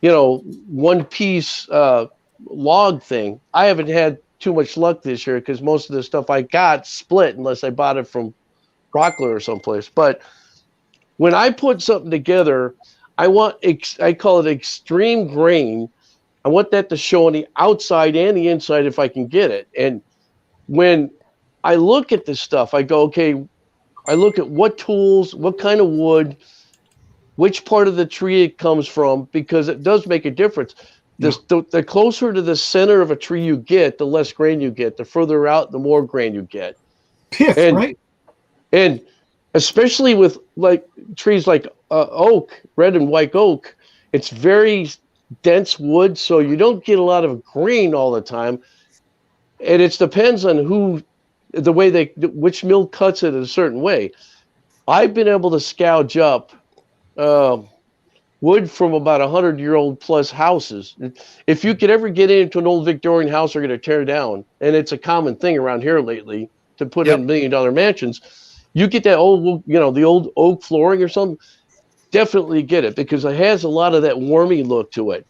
one piece log thing. I haven't had too much luck this year because most of the stuff I got split, unless I bought it from Rockler or someplace. But when I put something together, I call it extreme grain. I want that to show on the outside and the inside if I can get it. And when I look at this stuff, I go, okay, I look at what tools, what kind of wood, which part of the tree it comes from, because it does make a difference. The closer to the center of a tree you get, the less grain you get. The further out, the more grain you get. Pith, right? And especially with like trees like oak, red and white oak, it's very dense wood, so you don't get a lot of grain all the time. And it depends on which mill cuts it a certain way. I've been able to scouge up wood from about 100-year-old plus houses. If you could ever get into an old Victorian house, they're going to tear down, and it's a common thing around here lately to put in $1 million mansions. You get that old, the old oak flooring or something, definitely get it, because it has a lot of that warming look to it.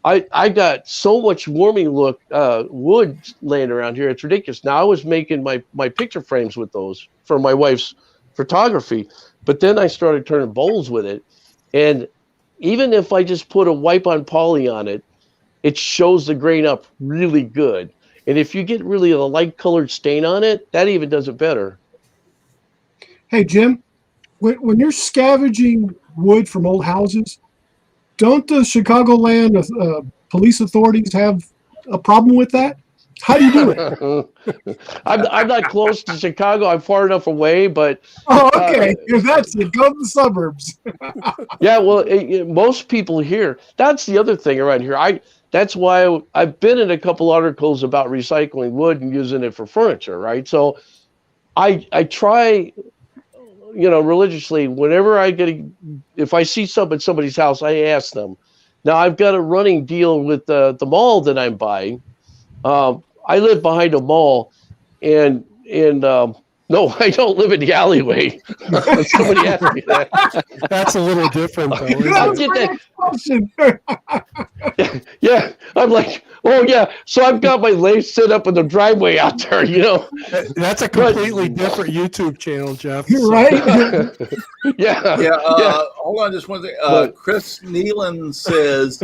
I got so much warming look wood laying around here. It's ridiculous. Now I was making my picture frames with those for my wife's photography, but then I started turning bowls with it. And even if I just put a wipe on poly on it, it shows the grain up really good. And if you get really a light colored stain on it, that even does it better. Hey, Jim, when you're scavenging wood from old houses, don't the Chicagoland police authorities have a problem with that? How do you do it? I'm not close to Chicago. I'm far enough away, but okay, that's it. Go to the suburbs. Yeah, well, most people here. That's the other thing around here. That's why I've been in a couple articles about recycling wood and using it for furniture, right? So I try, religiously, whenever if I see something at somebody's house, I ask them. Now I've got a running deal with the mall that I'm buying. I live behind a mall, and no, I don't live in the alleyway. Somebody asked me that. That's a little different, though. Yeah, I'm like, oh yeah. So I've got my lathe set up in the driveway out there. That's a completely different YouTube channel, Jeff. You're right. Yeah. Hold on, just one thing. Chris Nealon says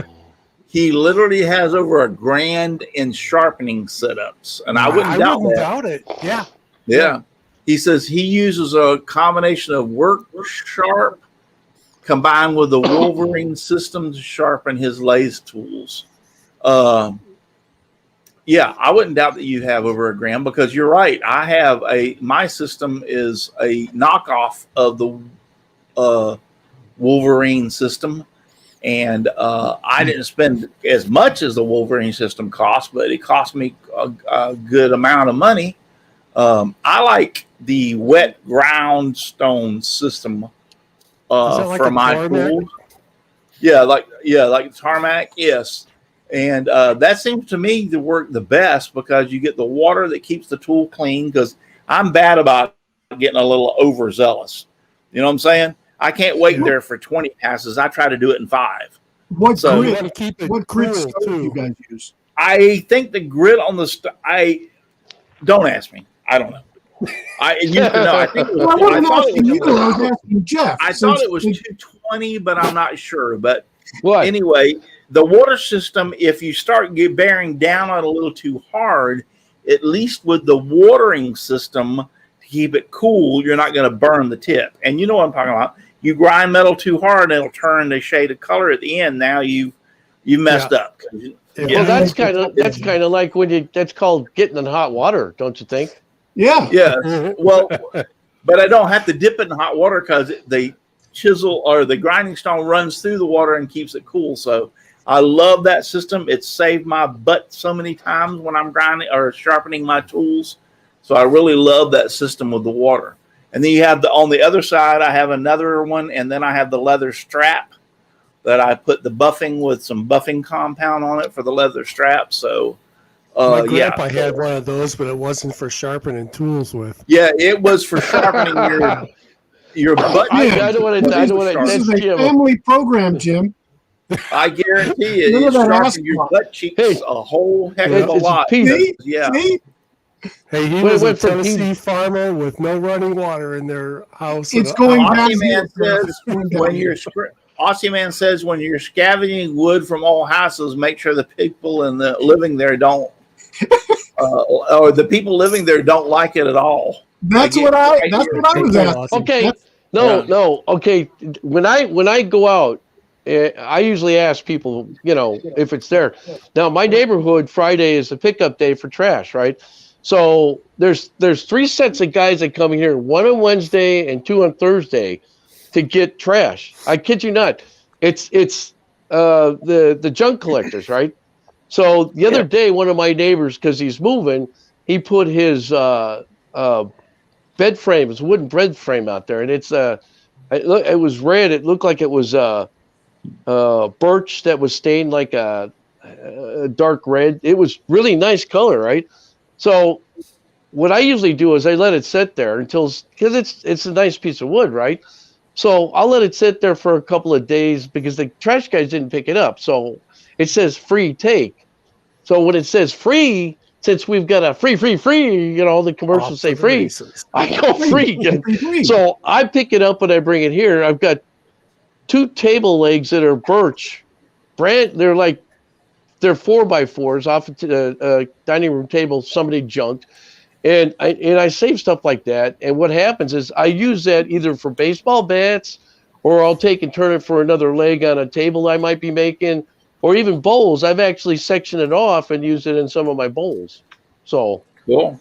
he literally has over $1,000 in sharpening setups, and I wouldn't doubt it. Yeah. Yeah. He says he uses a combination of work sharp combined with the Wolverine system to sharpen his lathe tools. Yeah, I wouldn't doubt that you have over $1,000, because you're right. My system is a knockoff of the Wolverine system. And I didn't spend as much as the Wolverine system cost, but it cost me a good amount of money. I like the wet ground stone system for my tools. Yeah, like tarmac. Yes, and that seems to me to work the best, because you get the water that keeps the tool clean. Because I'm bad about getting a little overzealous. You know what I'm saying? I can't wait there for 20 passes. I try to do it in 5. What grit stove do you guys use? I think the grit on the don't ask me. I don't know. I used to know. I think it was, I was asking Jeff. I thought it was 220, but I'm not sure. But anyway, the water system, if you start bearing down on it a little too hard, at least with the watering system to keep it cool, you're not going to burn the tip. And you know what I'm talking about. You grind metal too hard, and it'll turn the shade of color at the end. Now you messed up. Well, that's kind of like that's called getting in hot water, don't you think? Yeah. Yeah. Well, but I don't have to dip it in hot water, because the chisel or the grinding stone runs through the water and keeps it cool. So I love that system. It's saved my butt so many times when I'm grinding or sharpening my tools. So I really love that system with the water. And then you have on the other side, I have another one, and then I have the leather strap that I put the buffing with some buffing compound on it for the leather strap. So my grandpa had one of those, but it wasn't for sharpening tools with. Yeah, it was for sharpening your butt. I don't want to. This is a family program, Jim. I guarantee you, it sharpens your butt cheeks a whole heck of a lot. Yeah. Hey, he was a Tennessee farmer with no running water in their house. It's going back. Aussie Man says when you're scavenging wood from old houses, make sure the people living there don't, or the people living there don't like it at all. That's what I was asking. Okay, No. Okay, when I go out, I usually ask people, if it's there. Now, my neighborhood Friday is a pickup day for trash, right? So there's 3 sets of guys that come here, 1 on Wednesday and 2 on Thursday, to get trash. I kid you not. It's the junk collectors, right? So the other day, one of my neighbors, because he's moving, he put his bed frame, his wooden bed frame out there, and it was red. It looked like it was birch that was stained like a dark red. It was really nice color, right? So what I usually do is I let it sit there because it's a nice piece of wood, right? So I'll let it sit there for a couple of days because the trash guys didn't pick it up. So it says free take. So when it says free, since we've got a free, the commercials say free, I go free. So I pick it up and I bring it here. I've got 2 table legs that are birch. They're 4x4s off a dining room table somebody junked. And I save stuff like that. And what happens is I use that either for baseball bats, or I'll take and turn it for another leg on a table I might be making, or even bowls. I've actually sectioned it off and used it in some of my bowls. So cool.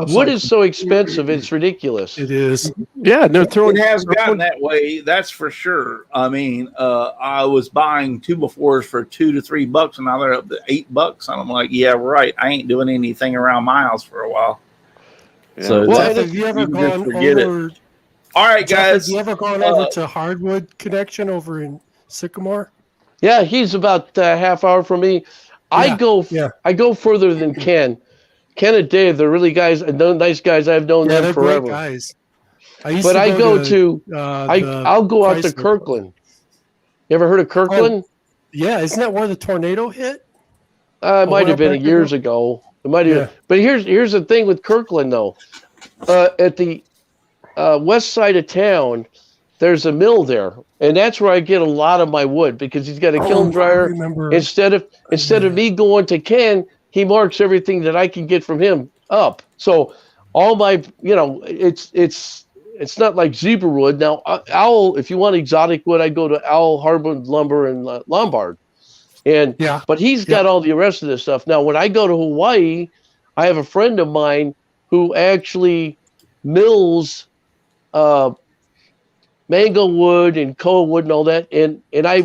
Wood is so expensive, it's ridiculous. It is. Yeah, they're throwing. It has gotten that way, that's for sure. I mean, I was buying 2x4s for $2 to $3, and now they're up to $8. And I'm like, yeah, right. I ain't doing anything around my house for a while. Yeah. So Well, have you ever gone over? All right, guys. Have you ever gone over to Hardwood Connection over in Sycamore? Yeah, he's about a half hour from me. I go further than Ken. Ken and Dave, they're really nice guys. I've known them forever. Great guys. I'll go out to Kirkland. You ever heard of Kirkland? Yeah, isn't that where the tornado hit? It might have been years ago. It might have. But here's the thing with Kirkland though. At the west side of town, there's a mill there, and that's where I get a lot of my wood because he's got a kiln dryer. Instead of me going to Ken, he marks everything that I can get from him up. So all my, it's not like zebra wood. Now, Owl, if you want exotic wood, I go to Owl Hardwood Lumber in Lombard. But he's got all the rest of this stuff. Now, when I go to Hawaii, I have a friend of mine who actually mills mango wood and koa wood and all that. And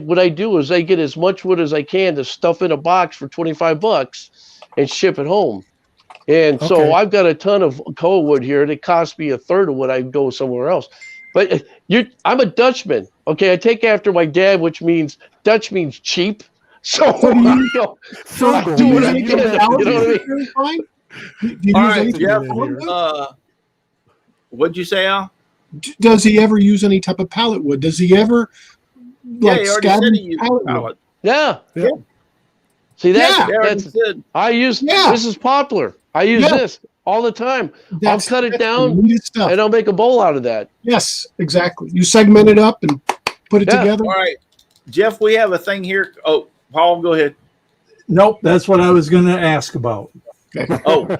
what I do is I get as much wood as I can to stuff in a box for $25 and ship it home. And so I've got a ton of koa wood here, and it costs me a third of what I go somewhere else. But I'm a Dutchman. Okay, I take after my dad, which means Dutch means cheap. So I do what I can. You know what I mean? All right, Jeff. What'd you say, Al? Does he ever use any type of pallet wood? Does he ever scavenge pallet wood? Yeah. See that's I use this is popular. I use this all the time. I'll cut it down and I'll make a bowl out of that. Yes, exactly. You segment it up and put it together. All right, Jeff, we have a thing here. Oh, Paul, go ahead. Nope, that's what I was going to ask about. Okay. Oh,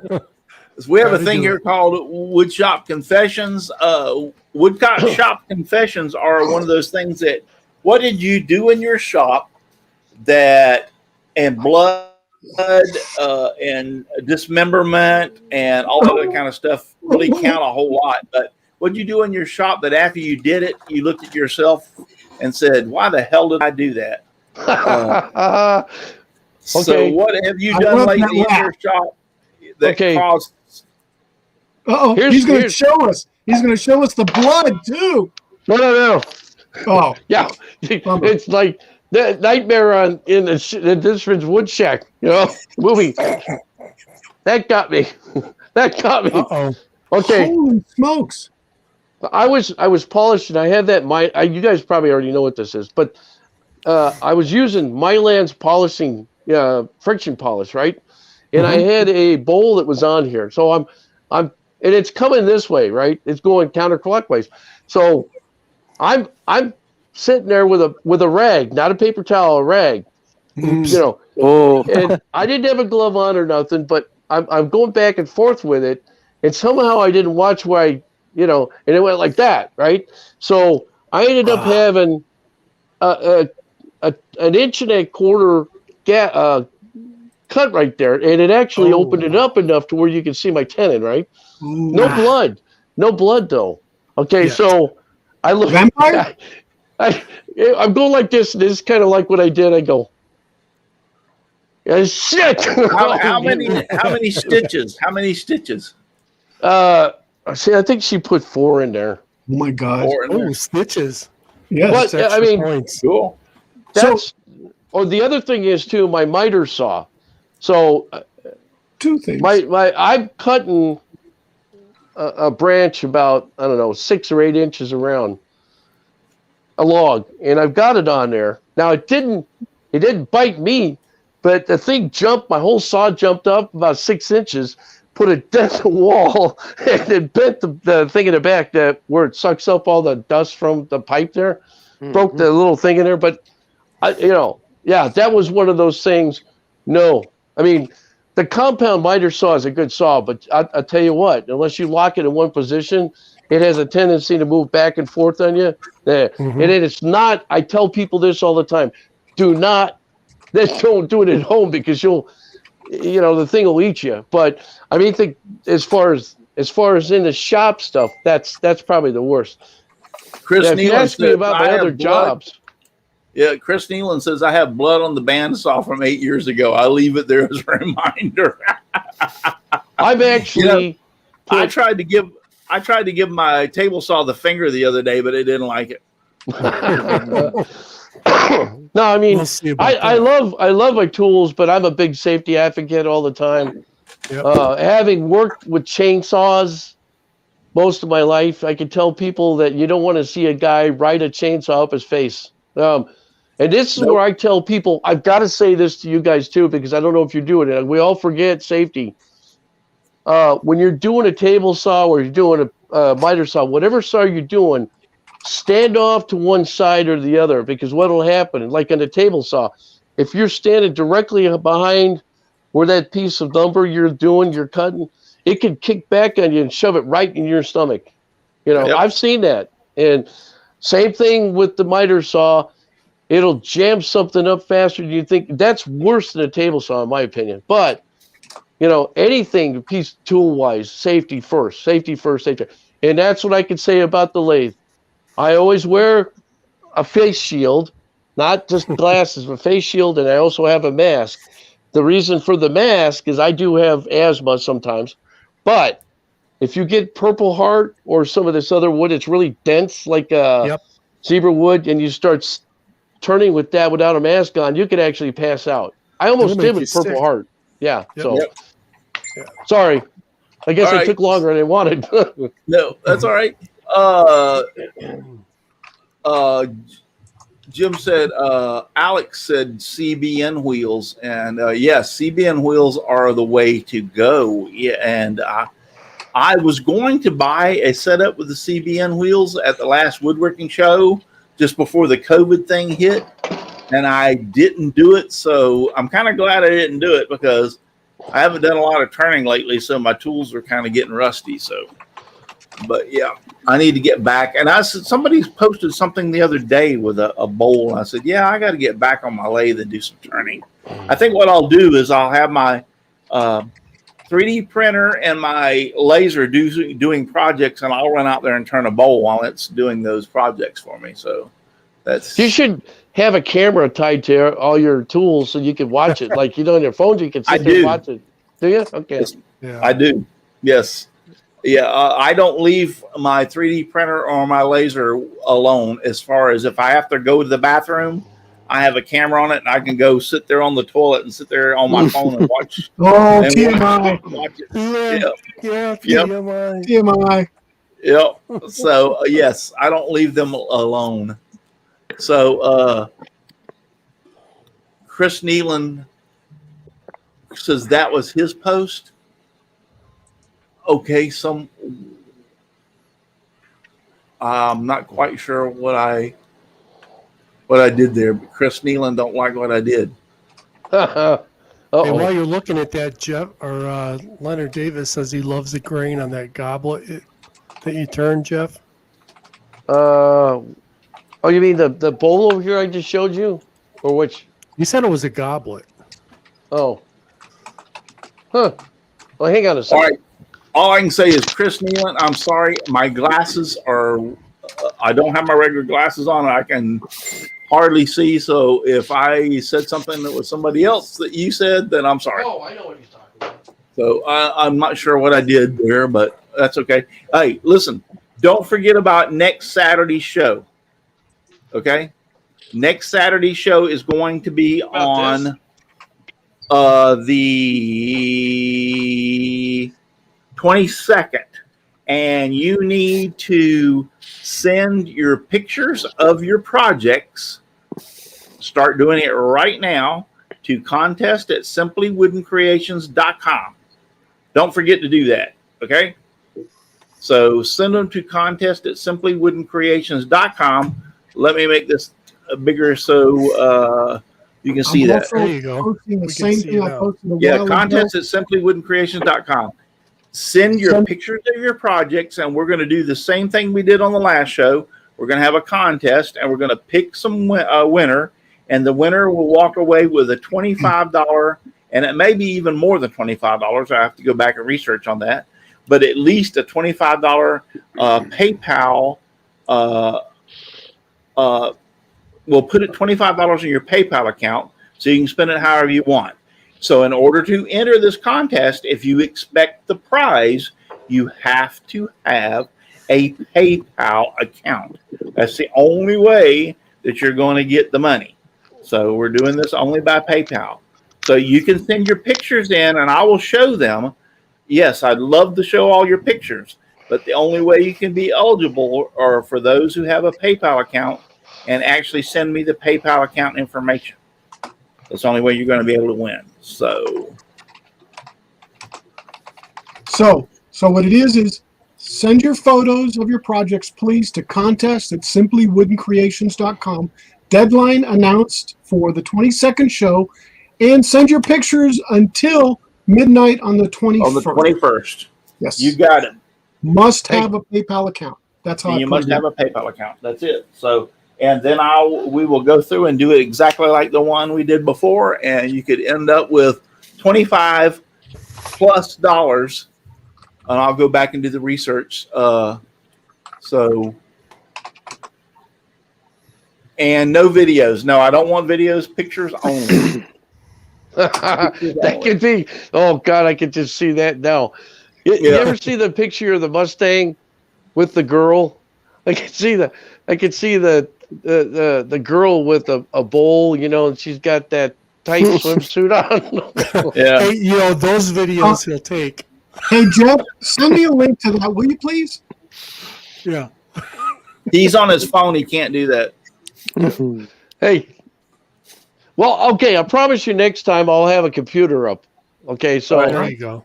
we have a thing here called Woodshop Confessions. Woodshop Shop Confessions are one of those things that, what did you do in your shop and blood and dismemberment and all that other kind of stuff really count a whole lot. But what did you do in your shop that after you did it, you looked at yourself and said, why the hell did I do that? So what have you done lately in your shop that caused? He's going to show us. He's going to show us the blood too. No. Oh, yeah. It's like that Nightmare in the Dutchman Wood Shack, movie. That got me. Uh-oh. Okay. Holy smokes. I was polishing. I had that. You guys probably already know what this is, but I was using Mylands polishing friction polish, right? And I had a bowl that was on here, so I'm and it's coming this way, right? It's going counterclockwise. So I'm sitting there with a rag, not a paper towel, a rag. And I didn't have a glove on or nothing, but I'm going back and forth with it, and somehow I didn't watch where and it went like that, right? So I ended up having an 1.25 inch cut right there, and it actually opened it up enough to where you can see my tendon, right? Ooh. No blood though. Okay, so I look. Vampire? I'm going like this. This is kind of like what I did. I go, shit. How many stitches? How many stitches? See, I think she put 4 in there. Oh my God. Oh, stitches. Yes. But I mean, points. Cool. that's. The other thing is too my miter saw. So 2 things. I'm cutting a branch about 6 or 8 inches around a log, and I've got it on there. Now it didn't bite me, but the thing jumped. My whole saw jumped up about 6 inches, put a dent in the wall, and it bent the thing in the back that where it sucks up all the dust from the pipe there. Broke the little thing in there, but that was one of those things. No, I mean, the compound miter saw is a good saw, but I tell you what, unless you lock it in one position, it has a tendency to move back and forth on you. And it's not. I tell people this all the time: don't do it at home because the thing will eat you. But I mean, as far as in the shop stuff, that's probably the worst. Chris if you ask me about my other jobs. Yeah, Chris Nealon says I have blood on the bandsaw from 8 years ago. I leave it there as a reminder. I've actually I tried to give my table saw the finger the other day, but it didn't like it. No, I mean, I love my tools, but I'm a big safety advocate all the time. Yep. Having worked with chainsaws most of my life, I can tell people that you don't want to see a guy ride a chainsaw up his face. And this is where I tell people, I've got to say this to you guys too, because I don't know if you're doing it. We all forget safety. When you're doing a table saw or you're doing a miter saw, whatever saw you're doing, stand off to one side or the other, because what will happen, like on a table saw, if you're standing directly behind where that piece of lumber you're cutting, it can kick back on you and shove it right in your stomach. I've seen that. And same thing with the miter saw. It'll jam something up faster than you think. That's worse than a table saw, in my opinion. But, anything piece tool-wise, safety first. And that's what I can say about the lathe. I always wear a face shield, not just glasses, but face shield, and I also have a mask. The reason for the mask is I do have asthma sometimes. But if you get Purple Heart or some of this other wood, it's really dense, like zebra wood, and you start turning with that without a mask on, you could actually pass out. I almost did with Purple Heart. Yeah. Yep. Sorry. I guess it took longer than I wanted. No, that's all right. Jim said, Alex said CBN wheels, and yes, CBN wheels are the way to go. Yeah, and I was going to buy a setup with the CBN wheels at the last woodworking show just before the COVID thing hit, and I didn't do it. So I'm kind of glad I didn't do it because I haven't done a lot of turning lately, so my tools are kind of getting rusty. So, but yeah, I need to get back. And I said, somebody posted something the other day with a bowl, and I said, yeah, I got to get back on my lathe and do some turning. I think what I'll do is I'll have my 3D printer and my laser doing projects, and I'll run out there and turn a bowl while it's doing those projects for me. So that's. You should have a camera tied to all your tools so you can watch it. Like on your phones, you can sit there and watch it. Do you? Okay. Yes, yeah. I do. Yes. Yeah. I don't leave my 3D printer or my laser alone. As far as if I have to go to the bathroom, I have a camera on it, and I can go sit there on the toilet and sit there on my phone and watch. TMI. Watch it. Yeah, TMI. TMI. Yep. So yes, I don't leave them alone. So Chris Nealon says that was his post. Okay, I'm not quite sure what I did there, but Chris Nealon don't like what I did. And while you're looking at that, Jeff or Leonard Davis says he loves the grain on that goblet. that you turned, Jeff? Oh, you mean the bowl over here I just showed you, or which? You said it was a goblet. Oh, huh. Well, hang on a All second. right. All I can say is, Chris Nealon, I'm sorry. My glasses are, I don't have my regular glasses on. I can hardly see. So if I said something that was somebody else that you said, then I'm sorry. Oh, I know what he's talking about. So I'm not sure what I did there, but that's okay. Hey, listen, don't forget about next Saturday's show. Okay? Next Saturday's show is going to be on the 22nd, and you need to send your pictures of your projects. Start doing it right now to contest@simplywoodencreations.com. Don't forget to do that. Okay. So send them to contest@simplywoodencreations.com. Let me make this bigger so you can see that. There you go. Posting the We can same see thing it I now. posted a Yeah, while contest ago. at simplywoodencreations.com. Send your pictures of your projects, and we're going to do the same thing we did on the last show. We're going to have a contest, and we're going to pick some winner, and the winner will walk away with a $25, and it may be even more than $25. I have to go back and research on that, but at least a $25 PayPal. We'll put it $25 in your PayPal account, so you can spend it however you want. So in order to enter this contest, if you expect the prize, you have to have a PayPal account. That's the only way that you're going to get the money. So we're doing this only by PayPal. So you can send your pictures in, and I will show them. Yes, I'd love to show all your pictures, but the only way you can be eligible are for those who have a PayPal account and actually send me the PayPal account information. That's the only way you're going to be able to win. So what it is send your photos of your projects, please, to contest@simplywoodencreations.com. Deadline announced for the 22nd show, and send your pictures until midnight on the 21st. on the 21st, Yes. you got it. Must have a PayPal account. That's how And I you put must it in. have a PayPal account. That's it. So, and then we will go through and do it exactly like the one we did before, and you could end up with $25+ and I'll go back and do the research. And no videos. No, I don't want videos. Pictures only. That could be. Oh God, I could just see that now. You ever see the picture of the Mustang with the girl? I could see the girl with a bowl, and she's got that tight swimsuit on. Yeah. Hey, those videos he'll take. Hey, Jeff, send me a link to that, will you please? Yeah. He's on his phone. He can't do that. Hey. Well, okay, I promise you next time I'll have a computer up. Okay, so There you go.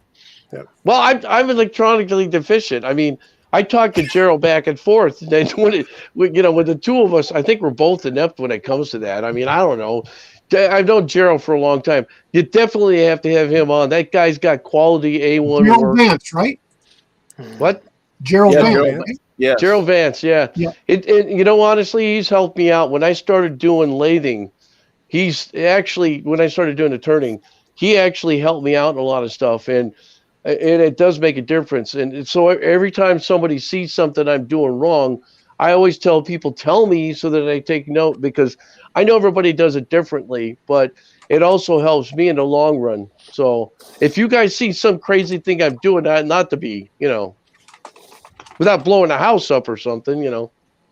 well, I'm electronically deficient. I mean, I talk to Gerald back and forth. And then with the two of us, I think we're both inept when it comes to that. I mean, I don't know. I've known Gerald for a long time. You definitely have to have him on. That guy's got quality A1 Gerald work. Vance, right? What? Gerald Yeah, Vance. Gerald. Right? Yeah. Gerald Vance, yeah. Honestly, he's helped me out. When I started doing lathing, when I started doing the turning, he actually helped me out in a lot of stuff. And it does make a difference. And so every time somebody sees something I'm doing wrong, I always tell people, tell me so that I take note, because I know everybody does it differently, but it also helps me in the long run. So if you guys see some crazy thing I'm doing, not to be, without blowing a house up or something,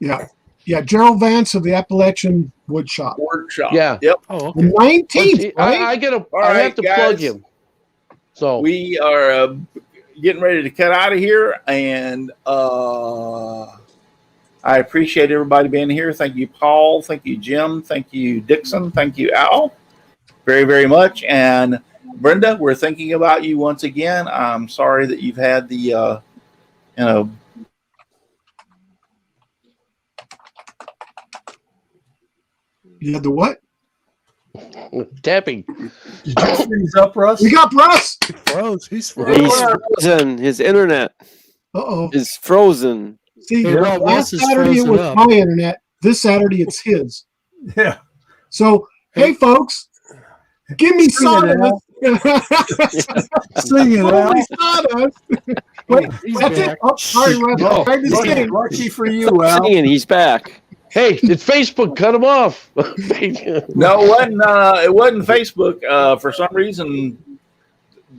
Yeah. Yeah, Gerald Vance of the Appalachian Wood Shop. Workshop. Yeah. Yep. Oh, The okay. 19th, right? I have to plug guys. him. So We are getting ready to cut out of here, and I appreciate everybody being here. Thank you, Paul. Thank you, Jim. Thank you, Dixon. Thank you, Al, very, very much. And Brenda, we're thinking about you once again. I'm sorry that you've had the, You had the what? tapping. Did you freeze up, Russ? We got Russ. He froze. He's He's froze. frozen. His internet. Uh-oh. is frozen. See, Hey, Rob, last Russ is Saturday it frozen was up. my internet. This Saturday it's his. Yeah. So, hey, folks, give me Sing it, Al. sawdust. Sing it, Al. Holy sawdust. Wait, He's that's it. back. Oh, sorry, Russ. Oh, Tried to lucky, sing. lucky for you, Al. Singing, he's back. Hey, it's Facebook. Cut him off. No, it wasn't Facebook. For some reason,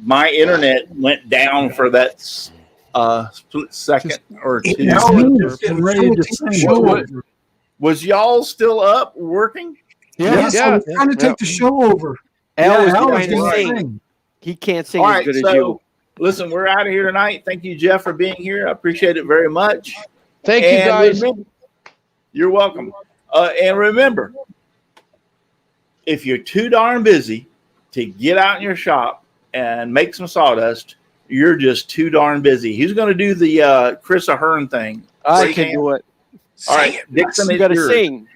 my internet went down for that split second or two. Al was just getting ready to sing. What? Was y'all still up working? Yes, I was trying to take the show over. Al was Al was trying to gonna sing. sing. He can't sing All as right, good as so you. listen, we're out of here tonight. Thank you, Jeff, for being here. I appreciate it very much. Thank you, And guys. you're welcome. And remember, if you're too darn busy to get out in your shop and make some sawdust, you're just too darn busy. Who's going to do the Chris Ahern thing? I Raise can hand. do it. All right, Dixon, You it's got to yours. sing.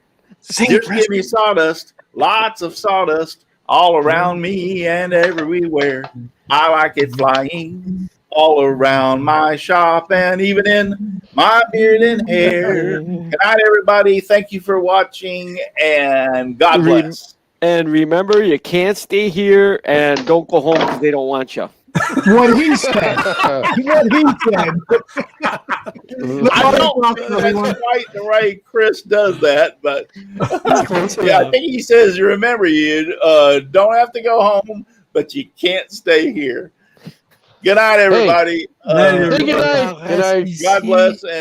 Just give me sawdust, lots of sawdust all around me and everywhere. I like it flying all around my shop and even in my beard and hair. Good night, everybody. Thank you for watching, and God bless. And remember, you can't stay here and don't go home because they don't want you. What he said. What he said. I don't think that's quite the way Chris does that, but Close yeah, I enough. think he says, remember, you don't have to go home, but you can't stay here. Good night, everybody. Night, Good night. Good night. God bless, and